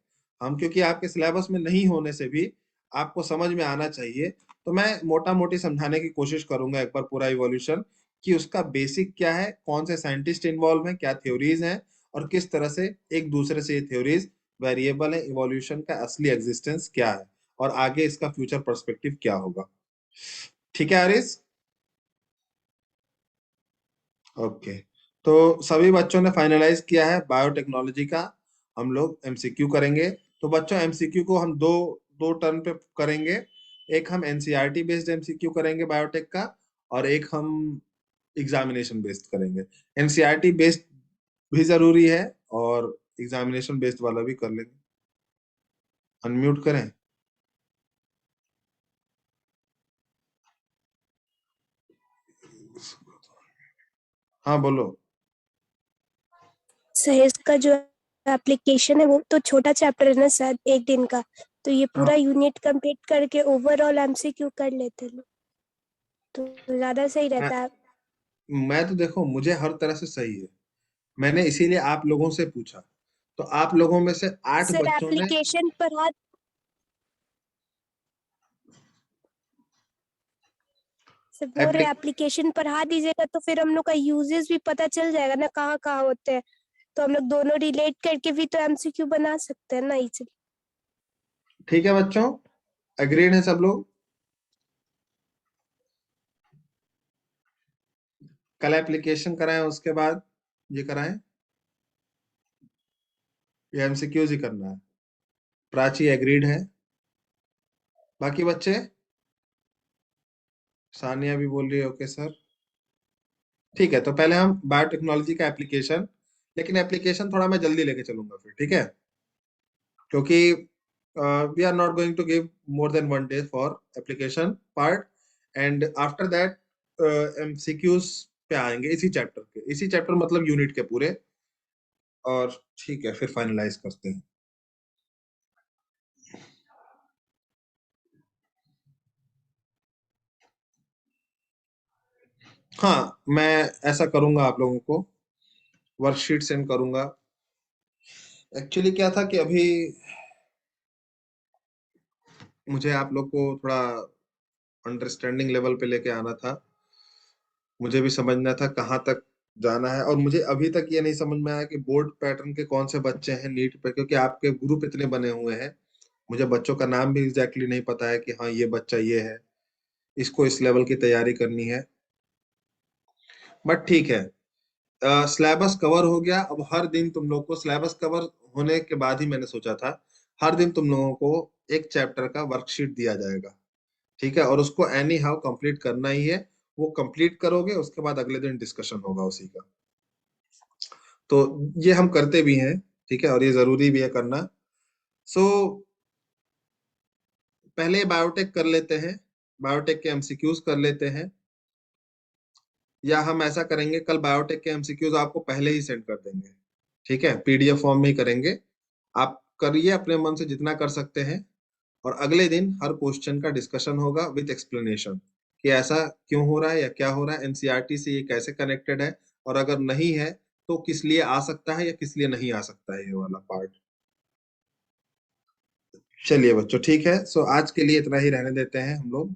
हम, क्योंकि आपके सिलेबस में नहीं होने से भी आपको समझ में आना चाहिए, तो मैं मोटा मोटी समझाने की कोशिश करूंगा एक बार पूरा इवोल्यूशन, कि उसका बेसिक क्या है, कौन से साइंटिस्ट इन्वॉल्व हैं, क्या थ्योरीज हैं, और किस तरह से एक दूसरे से ये थ्योरीज वेरिएबल है, इवोल्यूशन का असली एग्जिस्टेंस क्या है, और आगे इसका फ्यूचर पर्सपेक्टिव क्या होगा। ठीक है आरिस? ओके। तो सभी बच्चों ने फाइनलाइज किया है बायोटेक्नोलॉजी का, हम लोग एमसीक्यू करेंगे। तो बच्चों एमसीक्यू को हम दो दो टर्न पे करेंगे। एक हम एनसीईआरटी बेस्ड एमसीक्यू करेंगे बायोटेक का, और एक हम एग्जामिनेशन बेस्ड करेंगे। एनसीईआरटी बेस्ड भी जरूरी है और एग्जामिनेशन बेस्ड वाला भी कर लेंगे। अनम्यूट करें। हाँ बोलो। सहेज का जो एप्लीकेशन है वो तो छोटा चैप्टर है ना सर, 1 दिन का, तो ये पूरा हाँ, यूनिट कंप्लीट करके ओवरऑल एमसीक्यू कर लेते लोग तो ज्यादा सही रहता है। मैं तो देखो मुझे हर तरह से सही है, मैंने इसीलिए आप लोगों से पूछा। तो आप लोगों में से 8 सर बच्चों ने एप्लीकेशन पढ़ा सर बोल रहे एप्ली एप्लीकेशन पढ़ा दीजिएगा तो फिर हम लोग का यूजेस भी पता चल जाएगा ना, कहाँ कहाँ होते हैं, तो हम लोग दोनों रिलेट करके भी तो एमसीक्यू बना सकते हैं ना इसे। ठीक है बच्चों, एग्रीड है सब लोग? कल एप्लीकेशन कराएं उसके बाद ये कराएं, ये एमसीक्यूज ही करना है। प्राची एग्रीड है? बाकी बच्चे? सानिया भी बोल रही है ओके सर। ठीक है, तो पहले हम बायोटेक्नोलॉजी का एप्लीकेशन, लेकिन एप्लीकेशन थोड़ा मैं जल्दी लेके चलूंगा फिर, ठीक है? क्योंकि we are not going to give more than 1 day for application part, and after that MCQs पे आएंगे इसी चैप्टर के, इसी चैप्टर मतलब यूनिट के पूरे। और ठीक है, फिर फाइनलाइज करते हैं। हाँ, मैं ऐसा करूंगा, आप लोगों को वर्कशीट सेंड करूंगा। एक्चुअली क्या था कि अभी मुझे आप लोग को थोड़ा अंडरस्टैंडिंग लेवल पे लेके आना था, मुझे भी समझना था कहाँ तक जाना है। और मुझे अभी तक ये नहीं समझ में आया कि बोर्ड पैटर्न के कौन से बच्चे हैं नीट पे, क्योंकि आपके ग्रुप इतने बने हुए हैं, मुझे बच्चों का नाम भी एग्जैक्टली नहीं पता है कि हाँ ये बच्चा ये है, इसको इस लेवल की तैयारी करनी है। बट ठीक है, सिलेबस कवर हो गया। अब हर दिन तुम लोग को सिलेबस कवर होने के बाद ही मैंने सोचा था हर दिन तुम लोगों को एक चैप्टर का वर्कशीट दिया जाएगा, ठीक है? और उसको एनी हाउ कंप्लीट करना ही है। वो कंप्लीट करोगे उसके बाद अगले दिन डिस्कशन होगा उसी का। तो ये हम करते भी हैं, ठीक है, और ये जरूरी भी है करना। सो पहले बायोटेक कर लेते हैं, बायोटेक के एमसीक्यूज कर लेते हैं, या हम ऐसा करेंगे कल बायोटेक के एमसीक्यूज आपको पहले ही सेंड कर देंगे, ठीक है? पीडीएफ फॉर्म में ही करेंगे। आप करिए अपने मन से जितना कर सकते हैं, और अगले दिन हर क्वेश्चन का डिस्कशन होगा विद एक्सप्लेनेशन कि ऐसा क्यों हो रहा है या क्या हो रहा है, एनसीईआरटी से ये कैसे कनेक्टेड है, और अगर नहीं है तो किस लिए आ सकता है या किस लिए नहीं आ सकता है, ये वाला पार्ट। चलिए बच्चों, ठीक है, सो आज के लिए इतना ही रहने देते हैं हम लोग।